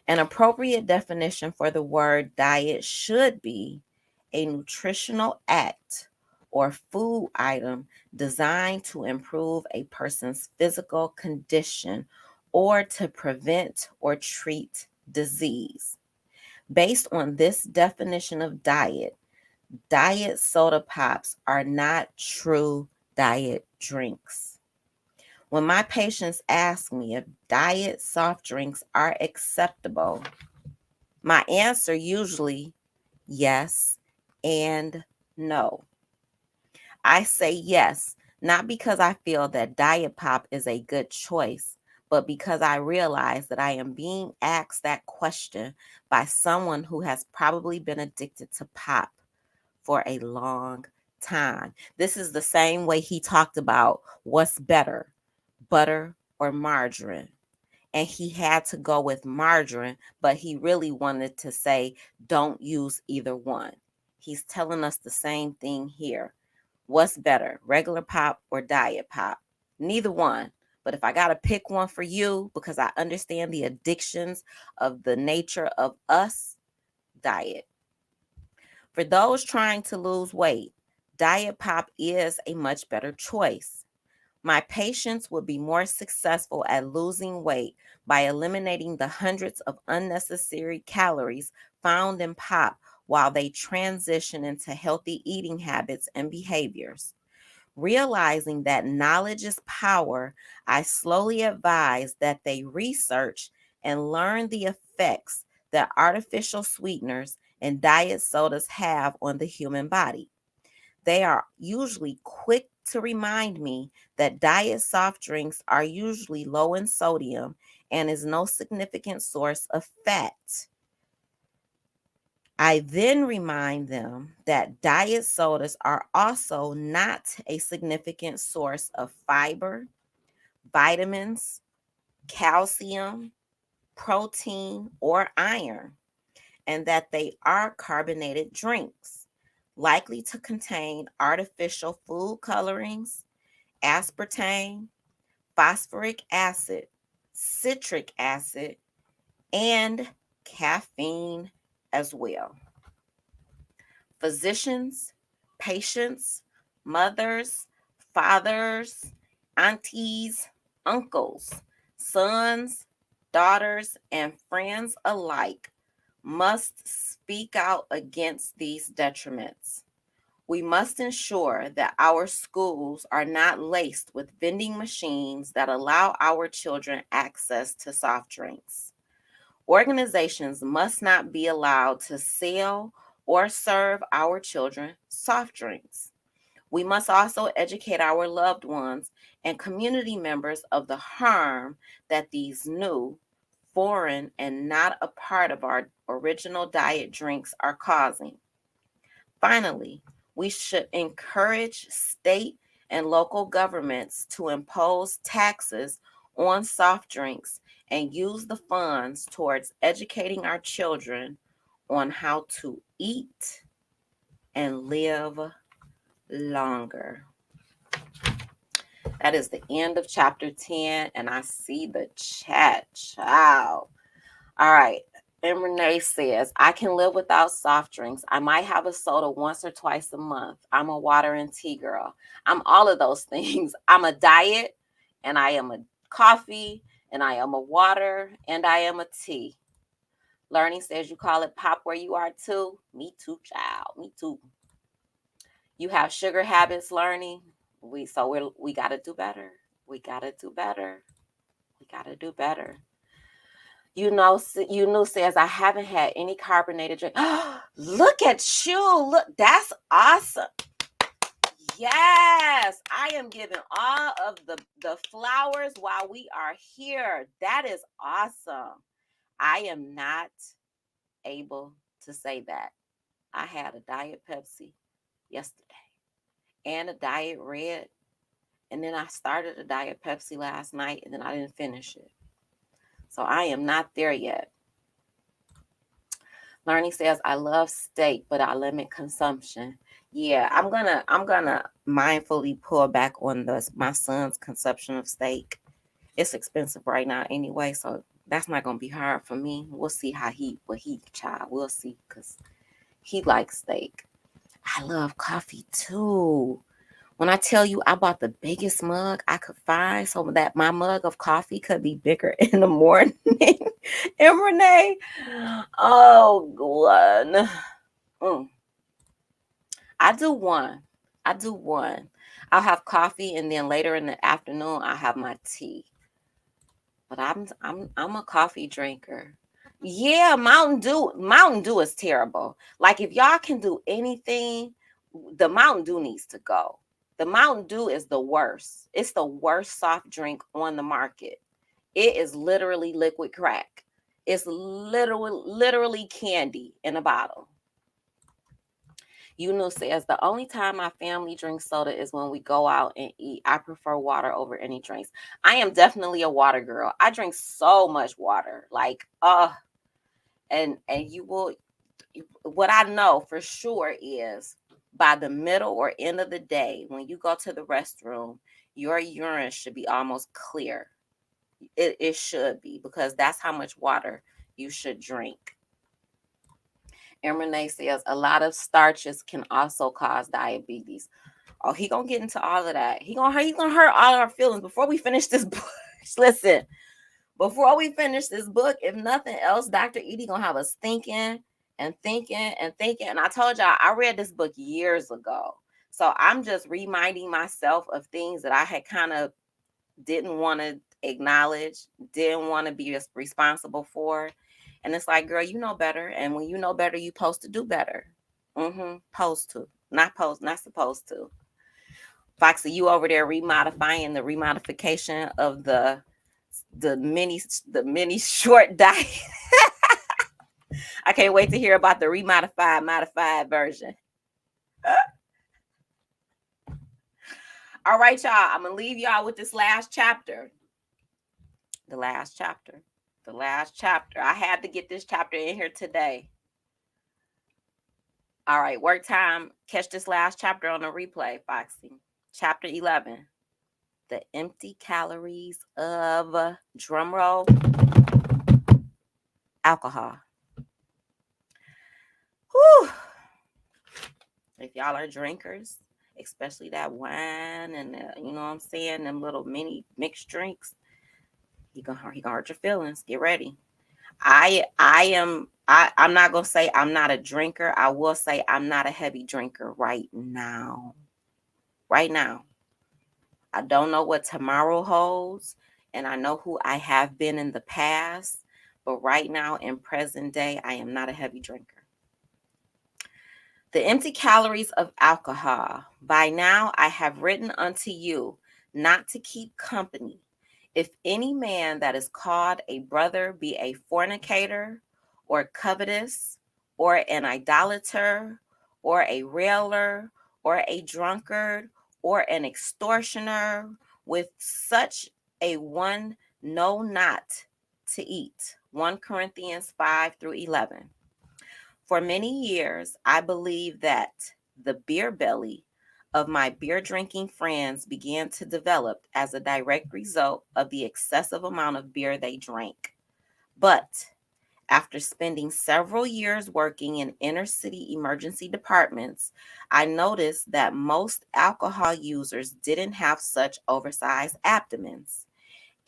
An appropriate definition for the word diet should be a nutritional act or food item designed to improve a person's physical condition or to prevent or treat disease. Based on this definition of diet soda pops are not true diet drinks. When my patients ask me if diet soft drinks are acceptable, my answer usually yes and no. I say yes, not because I feel that diet pop is a good choice, but because I realize that I am being asked that question by someone who has probably been addicted to pop for a long time. This is the same way he talked about what's better, butter or margarine. And he had to go with margarine, but he really wanted to say, don't use either one. He's telling us the same thing here. What's better, regular pop or diet pop? Neither one. But if I got to pick one for you, because I understand the addictions of the nature of us, diet. For those trying to lose weight, diet pop is a much better choice. My patients would be more successful at losing weight by eliminating the hundreds of unnecessary calories found in pop while they transition into healthy eating habits and behaviors. Realizing that knowledge is power, I slowly advise that they research and learn the effects that artificial sweeteners and diet sodas have on the human body. They are usually quick to remind me that diet soft drinks are usually low in sodium and is no significant source of fat. I then remind them that diet sodas are also not a significant source of fiber, vitamins, calcium, protein, or iron, and that they are carbonated drinks, likely to contain artificial food colorings, aspartame, phosphoric acid, citric acid, and caffeine as well. Physicians, patients, mothers, fathers, aunties, uncles, sons, daughters, and friends alike must speak out against these detriments. We must ensure that our schools are not laced with vending machines that allow our children access to soft drinks. Organizations must not be allowed to sell or serve our children soft drinks. We must also educate our loved ones and community members of the harm that these new, foreign, and not a part of our original diet drinks are causing. Finally, we should encourage state and local governments to impose taxes on soft drinks and use the funds towards educating our children on how to eat and live longer. That is the end of chapter 10, and I see the chat. Child. All right. And Renee says, I can live without soft drinks. I might have a soda once or twice a month. I'm a water and tea girl. I'm all of those things. I'm a diet, and I am a coffee, and I am a water, and I am a tea. Learning says you call it pop where you are too. Me too, child. Me too. You have sugar habits, learning. We gotta do better. We gotta do better. We gotta do better. You know, says I haven't had any carbonated drink. Look at you. Look, that's awesome. Yes, I am giving all of the flowers while we are here. That is awesome. I am not able to say that. I had a Diet Pepsi yesterday and a Diet Red. And then I started a Diet Pepsi last night and then I didn't finish it. So I am not there yet. Learning says I love steak, but I limit consumption. Yeah, I'm gonna mindfully pull back on my son's consumption of steak. It's expensive right now anyway, so that's not gonna be hard for me. We'll see child. We'll see, because he likes steak. I love coffee too. When I tell you I bought the biggest mug I could find so that my mug of coffee could be bigger in the morning. And Renee, oh, Glenn. Mm, I do one. I do one. I'll have coffee, and then later in the afternoon, I'll have my tea. But I'm a coffee drinker. Yeah, Mountain Dew. Mountain Dew is terrible. Like if y'all can do anything, the Mountain Dew needs to go. The Mountain Dew is the worst. It's the worst soft drink on the market. It is literally liquid crack. It's literally candy in a bottle. Yunu says the only time my family drinks soda is when we go out and eat. I prefer water over any drinks. I am definitely a water girl. I drink so much water. Like, and you will, what I know for sure is by the middle or end of the day, when you go to the restroom, your urine should be almost clear. It should be, because that's how much water you should drink. And Renee says a lot of starches can also cause diabetes. Oh, he gonna get into all of that. He gonna hurt all our feelings before we finish this book. Listen, before we finish this book, if nothing else, Dr. Edie gonna have us thinking and thinking and thinking. And I told y'all I read this book years ago. So I'm just reminding myself of things that I had kind of didn't want to acknowledge, didn't want to be responsible for. And it's like, girl, you know better. And when you know better, you supposed to do better. Supposed to. Not supposed to. Foxy, you over there remodifying the remodification of the mini short diet. I can't wait to hear about the modified version. All right, y'all. I'm gonna leave y'all with this last chapter. The last chapter. The last chapter. I had to get this chapter in here today. All right, work time. Catch this last chapter on the replay, Foxy. Chapter 11. The empty calories of, drumroll, alcohol. Whew. If y'all are drinkers, especially that wine and you know what I'm saying, them little mini mixed drinks, he gonna hurt your feelings. Get ready. I'm not gonna say I'm not a drinker. I will say I'm not a heavy drinker right now. Right now. I don't know what tomorrow holds, and I know who I have been in the past, but right now in present day, I am not a heavy drinker. The empty calories of alcohol. By now I have written unto you not to keep company. If any man that is called a brother be a fornicator, or covetous, or an idolater, or a railer, or a drunkard, or an extortioner, with such a one know not to eat. 1 Corinthians 5-11. For many years, I believed that the beer belly of my beer drinking friends began to develop as a direct result of the excessive amount of beer they drank. But after spending several years working in inner city emergency departments, I noticed that most alcohol users didn't have such oversized abdomens.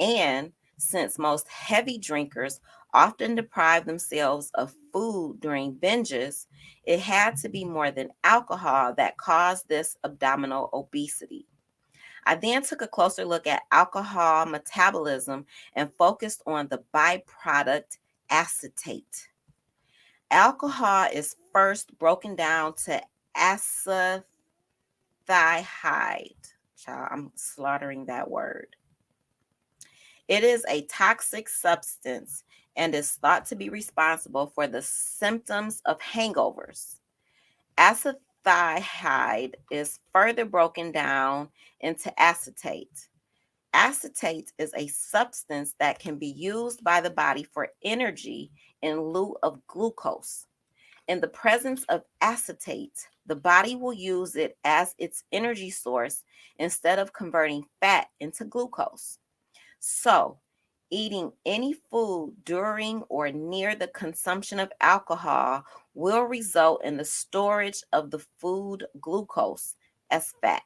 And since most heavy drinkers often deprive themselves of food during binges, it had to be more than alcohol that caused this abdominal obesity. I then took a closer look at alcohol metabolism and focused on the byproduct acetate. Alcohol is first broken down to acetaldehyde. Child, I'm slaughtering that word. It is a toxic substance and is thought to be responsible for the symptoms of hangovers. Acetaldehyde is further broken down into acetate. Acetate is a substance that can be used by the body for energy in lieu of glucose. In the presence of acetate, the body will use it as its energy source instead of converting fat into glucose. So, eating any food during or near the consumption of alcohol will result in the storage of the food glucose as fat.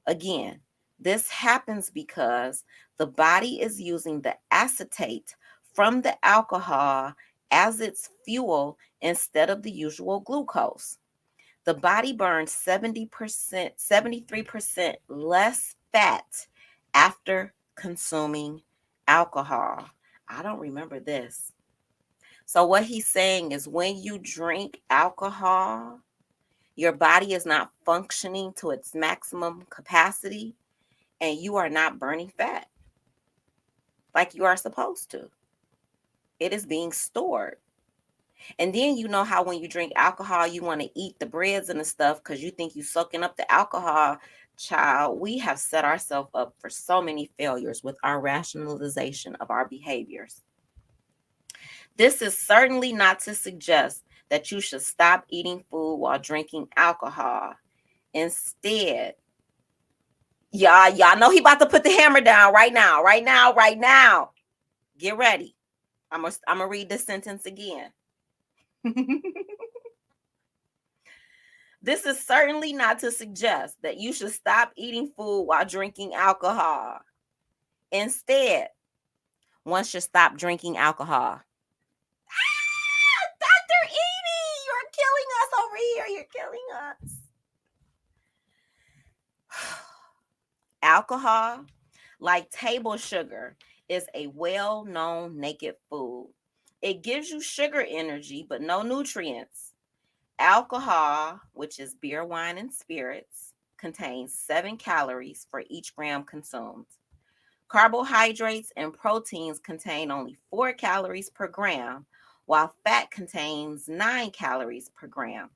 Again, this happens because the body is using the acetate from the alcohol as its fuel instead of the usual glucose. The body burns 70%, 73% less fat after consuming alcohol. I don't remember this. So, what he's saying is when you drink alcohol, your body is not functioning to its maximum capacity and you are not burning fat like you are supposed to. It is being stored. And then you know how when you drink alcohol, you want to eat the breads and the stuff because you think you're soaking up the alcohol. Child, we have set ourselves up for so many failures with our rationalization of our behaviors. This is certainly not to suggest that you should stop eating food while drinking alcohol. Instead, y'all know he about to put the hammer down right now, right now, right now. Get ready. I'm gonna read this sentence again. This is certainly not to suggest that you should stop eating food while drinking alcohol. Instead, one should stop drinking alcohol. Dr. Edie, you're killing us over here. You're killing us. Alcohol, like table sugar, is a well-known naked food. It gives you sugar energy, but no nutrients. Alcohol, which is beer, wine, and spirits, contains 7 calories for each gram consumed. Carbohydrates and proteins contain only 4 calories per gram, while fat contains 9 calories per gram.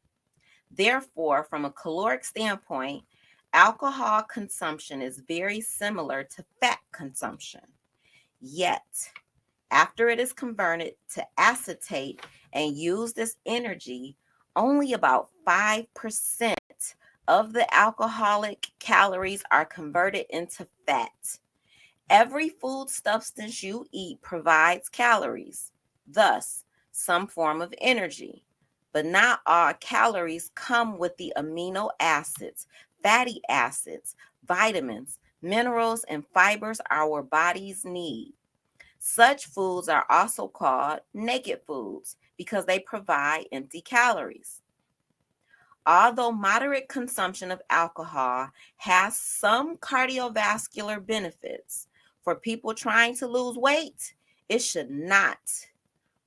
Therefore, from a caloric standpoint, alcohol consumption is very similar to fat consumption. Yet, after it is converted to acetate and used as energy, only about 5% of the alcoholic calories are converted into fat. Every food substance you eat provides calories, thus some form of energy. But not all calories come with the amino acids, fatty acids, vitamins, minerals, and fibers our bodies need. Such foods are also called naked foods because they provide empty calories. Although moderate consumption of alcohol has some cardiovascular benefits for people trying to lose weight, it should not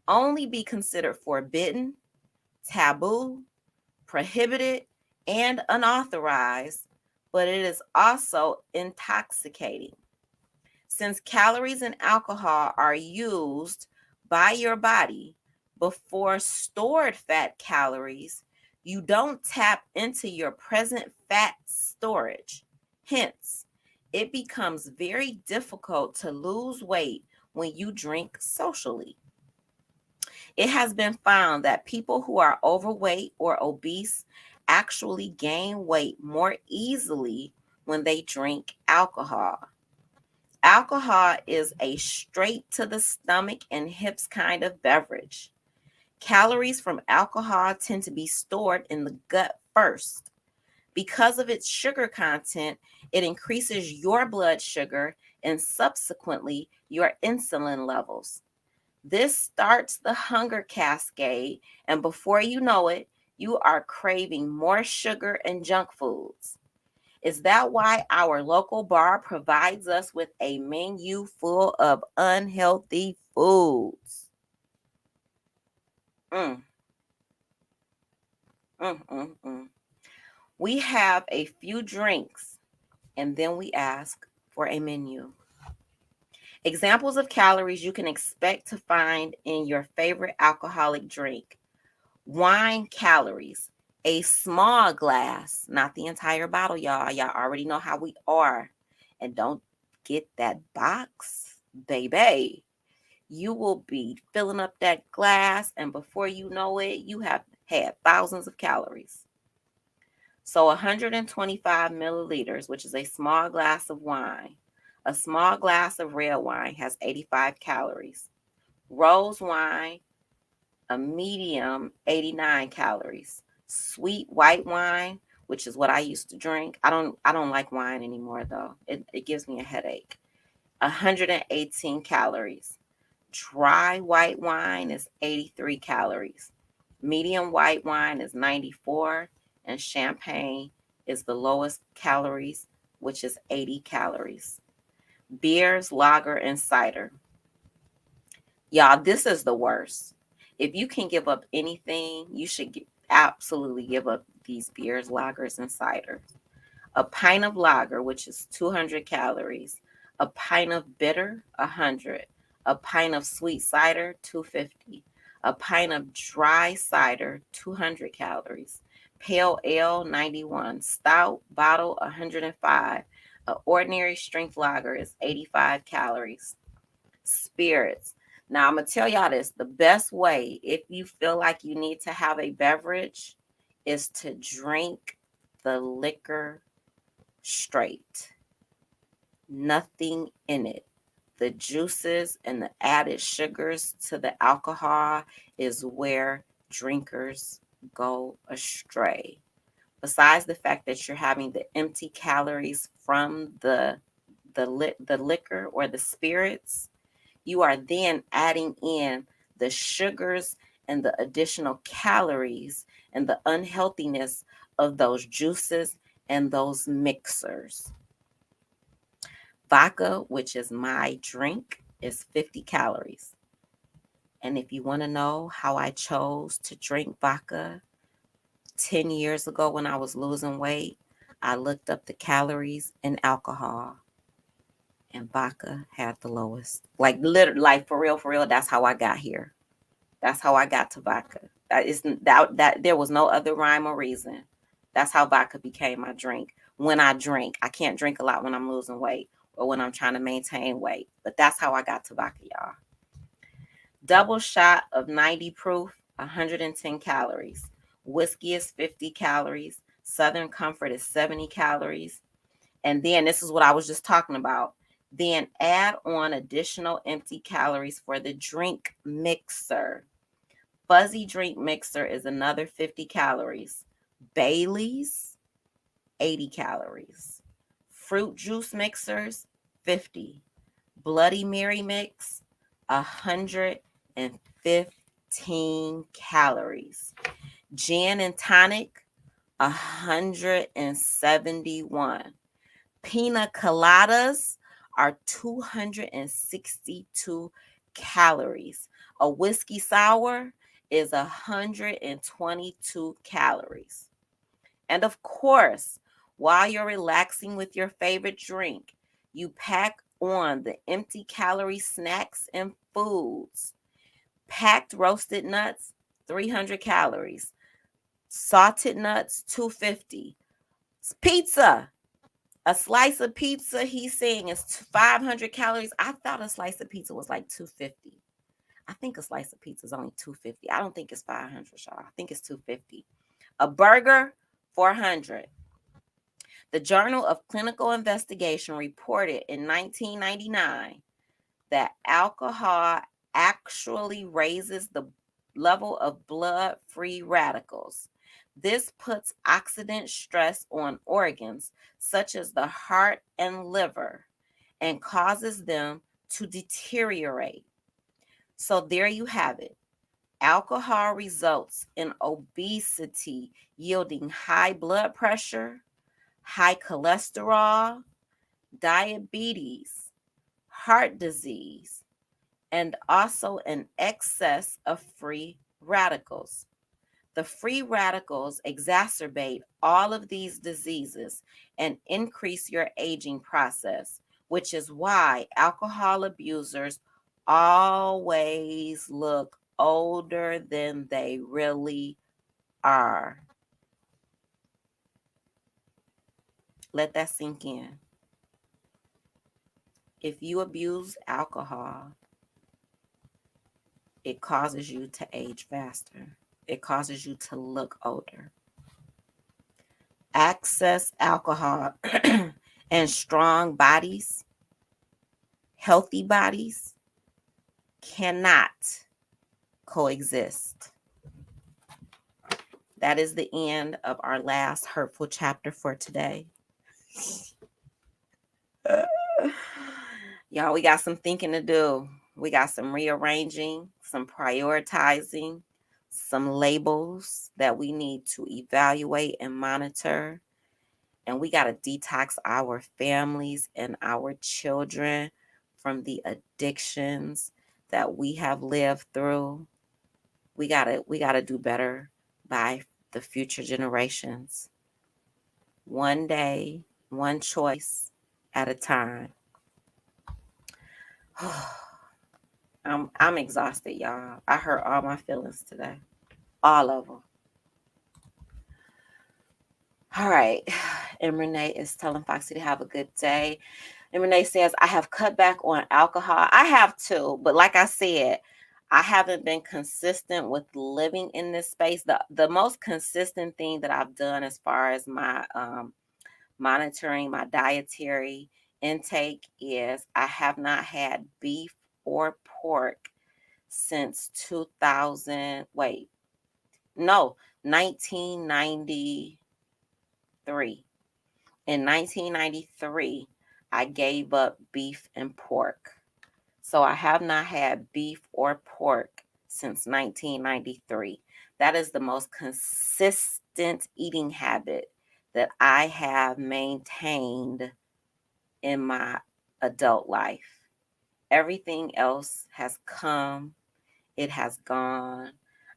only be considered forbidden, taboo, prohibited, and unauthorized, but it is also intoxicating. Since calories in alcohol are used by your body before stored fat calories, you don't tap into your present fat storage. Hence, it becomes very difficult to lose weight when you drink socially. It has been found that people who are overweight or obese actually gain weight more easily when they drink alcohol. Alcohol is a straight to the stomach and hips kind of beverage. Calories from alcohol tend to be stored in the gut first. Because of its sugar content, it increases your blood sugar and subsequently your insulin levels. This starts the hunger cascade, and before you know it, you are craving more sugar and junk foods. Is that why our local bar provides us with a menu full of unhealthy foods? Mm, mm, mm, mm. We have a few drinks and then we ask for a menu. Examples of calories you can expect to find in your favorite alcoholic drink. Wine calories, a small glass, not the entire bottle, y'all. Y'all already know how we are. And don't get that box, baby. You will be filling up that glass, and before you know it, you have had thousands of calories. So 125 milliliters, which is a small glass of wine. A small glass of red wine has 85 calories. Rose wine, a medium, 89 calories. Sweet white wine, which is what I used to drink. I don't like wine anymore though. It gives me a headache. 118 calories. Dry white wine is 83 calories. Medium white wine is 94, and champagne is the lowest calories, which is 80 calories. Beers, lager, and cider. Y'all, this is the worst. If you can give up anything, you should absolutely give up these beers, lagers, and ciders. A pint of lager, which is 200 calories. A pint of bitter, 100. A pint of sweet cider, 250. A pint of dry cider, 200 calories. Pale ale, 91. Stout bottle, 105. An ordinary strength lager is 85 calories. Spirits. Now, I'm going to tell y'all this. The best way, if you feel like you need to have a beverage, is to drink the liquor straight. Nothing in it. The juices and the added sugars to the alcohol is where drinkers go astray. Besides the fact that you're having the empty calories from the liquor or the spirits, you are then adding in the sugars and the additional calories and the unhealthiness of those juices and those mixers. Vodka, which is my drink, is 50 calories. And if you want to know how I chose to drink vodka 10 years ago when I was losing weight, I looked up the calories in alcohol, and vodka had the lowest. Like literally, like for real, that's how I got here. That's how I got to vodka. That there was no other rhyme or reason. That's how vodka became my drink. When I drink, I can't drink a lot when I'm losing weight or when I'm trying to maintain weight. But that's how I got to vodka, y'all. Double shot of 90 proof, 110 calories. Whiskey is 50 calories. Southern Comfort is 70 calories. And then this is what I was just talking about. Then add on additional empty calories for the drink mixer. Fuzzy drink mixer is another 50 calories. Bailey's, 80 calories. Fruit juice mixers, 50. Bloody Mary mix, 115 calories. Gin and tonic, 171. Pina coladas are 262 calories. A whiskey sour is 122 calories. And of course, while you're relaxing with your favorite drink, you pack on the empty calorie snacks and foods. Packed roasted nuts, 300 calories. Salted nuts, 250. Pizza. A slice of pizza, he's saying, is 500 calories. I thought a slice of pizza was like 250. I think a slice of pizza is only 250. I don't think it's 500, y'all. I think it's 250. A burger, 400. The Journal of Clinical Investigation reported in 1999 that alcohol actually raises the level of blood-free radicals. This puts oxidant stress on organs such as the heart and liver and causes them to deteriorate. So there you have it. Alcohol results in obesity, yielding high blood pressure, high cholesterol, diabetes, heart disease, and also an excess of free radicals. The free radicals exacerbate all of these diseases and increase your aging process, which is why alcohol abusers always look older than they really are. Let that sink in. If you abuse alcohol, it causes you to age faster. It causes you to look older. Excess alcohol and strong bodies, healthy bodies, cannot coexist. That is the end of our last hurtful chapter for today. Y'all, we got some thinking to do. We got some rearranging, some prioritizing, some labels that we need to evaluate and monitor. And we got to detox our families and our children from the addictions that we have lived through. We got to do better by the future generations. One day, one choice at a time. I'm exhausted, y'all. I hurt all my feelings today. All of them. All right. And Renee is telling Foxy to have a good day. And Renee says, I have cut back on alcohol. I have too. But like I said, I haven't been consistent with living in this space. The most consistent thing that I've done as far as my monitoring my dietary intake is I have not had beef or pork since 1993. In 1993, I gave up beef and pork. So I have not had beef or pork since 1993. That is the most consistent eating habit that I have maintained in my adult life. Everything else has come, it has gone.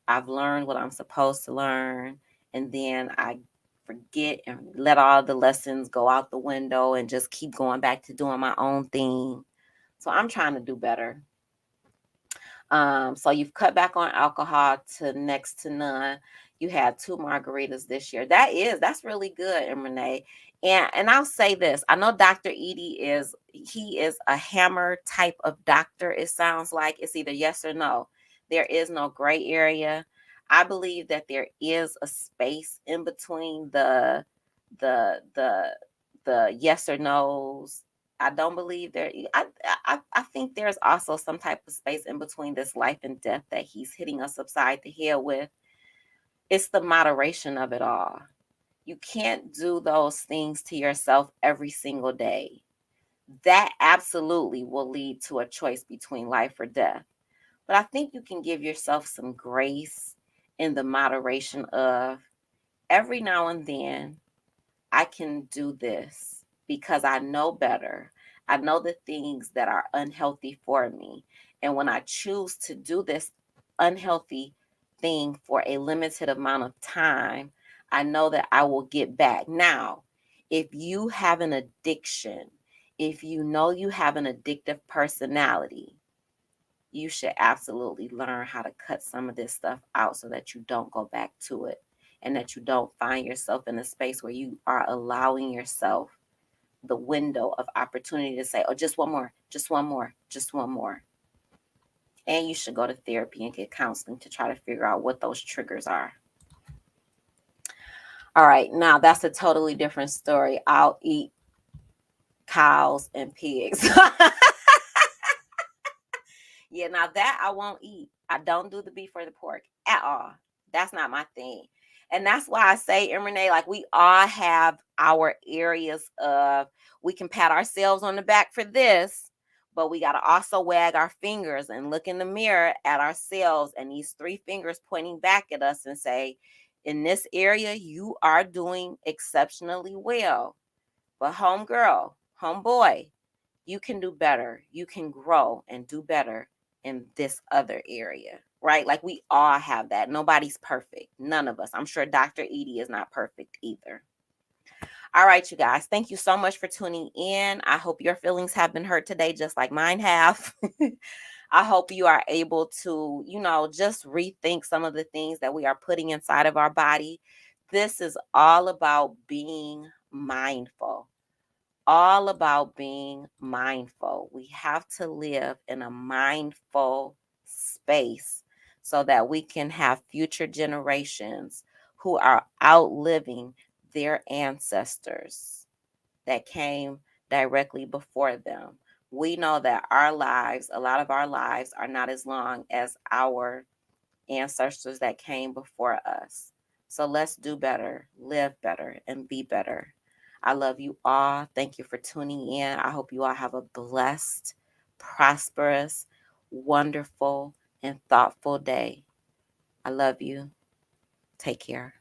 I've learned what I'm supposed to learn, and then I forget and let all the lessons go out the window and just keep going back to doing my own thing. So I'm trying to do better. So you've cut back on alcohol to next to none. You had 2 margaritas this year. That's really good, and Renee. And I'll say this. I know Dr. Edie he is a hammer type of doctor. It sounds like it's either yes or no. There is no gray area. I believe that there is a space in between the the yes or no's. I don't believe there. I think there's also some type of space in between this life and death that he's hitting us upside the head with. It's the moderation of it all. You can't do those things to yourself every single day. That absolutely will lead to a choice between life or death. But I think you can give yourself some grace in the moderation of every now and then I can do this because I know better. I know the things that are unhealthy for me. And when I choose to do this unhealthy thing for a limited amount of time, I know that I will get back. Now, if you have an addiction, if you know you have an addictive personality, you should absolutely learn how to cut some of this stuff out so that you don't go back to it and that you don't find yourself in a space where you are allowing yourself the window of opportunity to say, oh, just one more, just one more, just one more. And you should go to therapy and get counseling to try to figure out what those triggers are. All right, now that's a totally different story. I'll eat cows and pigs. Yeah, now that I won't eat. I don't do the beef or the pork at all. That's not my thing. And that's why I say, and Renee, like we all have our areas of, we can pat ourselves on the back for this, but we got to also wag our fingers and look in the mirror at ourselves and these 3 fingers pointing back at us and say, in this area, you are doing exceptionally well. But homegirl, homeboy, you can do better. You can grow and do better in this other area, right? Like we all have that. Nobody's perfect. None of us. I'm sure Dr. Edie is not perfect either. All right, you guys. Thank you so much for tuning in. I hope your feelings have been hurt today, just like mine have. I hope you are able to, just rethink some of the things that we are putting inside of our body. This is all about being mindful. All about being mindful. We have to live in a mindful space so that we can have future generations who are outliving their ancestors that came directly before them. We know that our lives, a lot of our lives, are not as long as our ancestors that came before us. So let's do better, live better, and be better. I love you all. Thank you for tuning in. I hope you all have a blessed, prosperous, wonderful, and thoughtful day. I love you. Take care.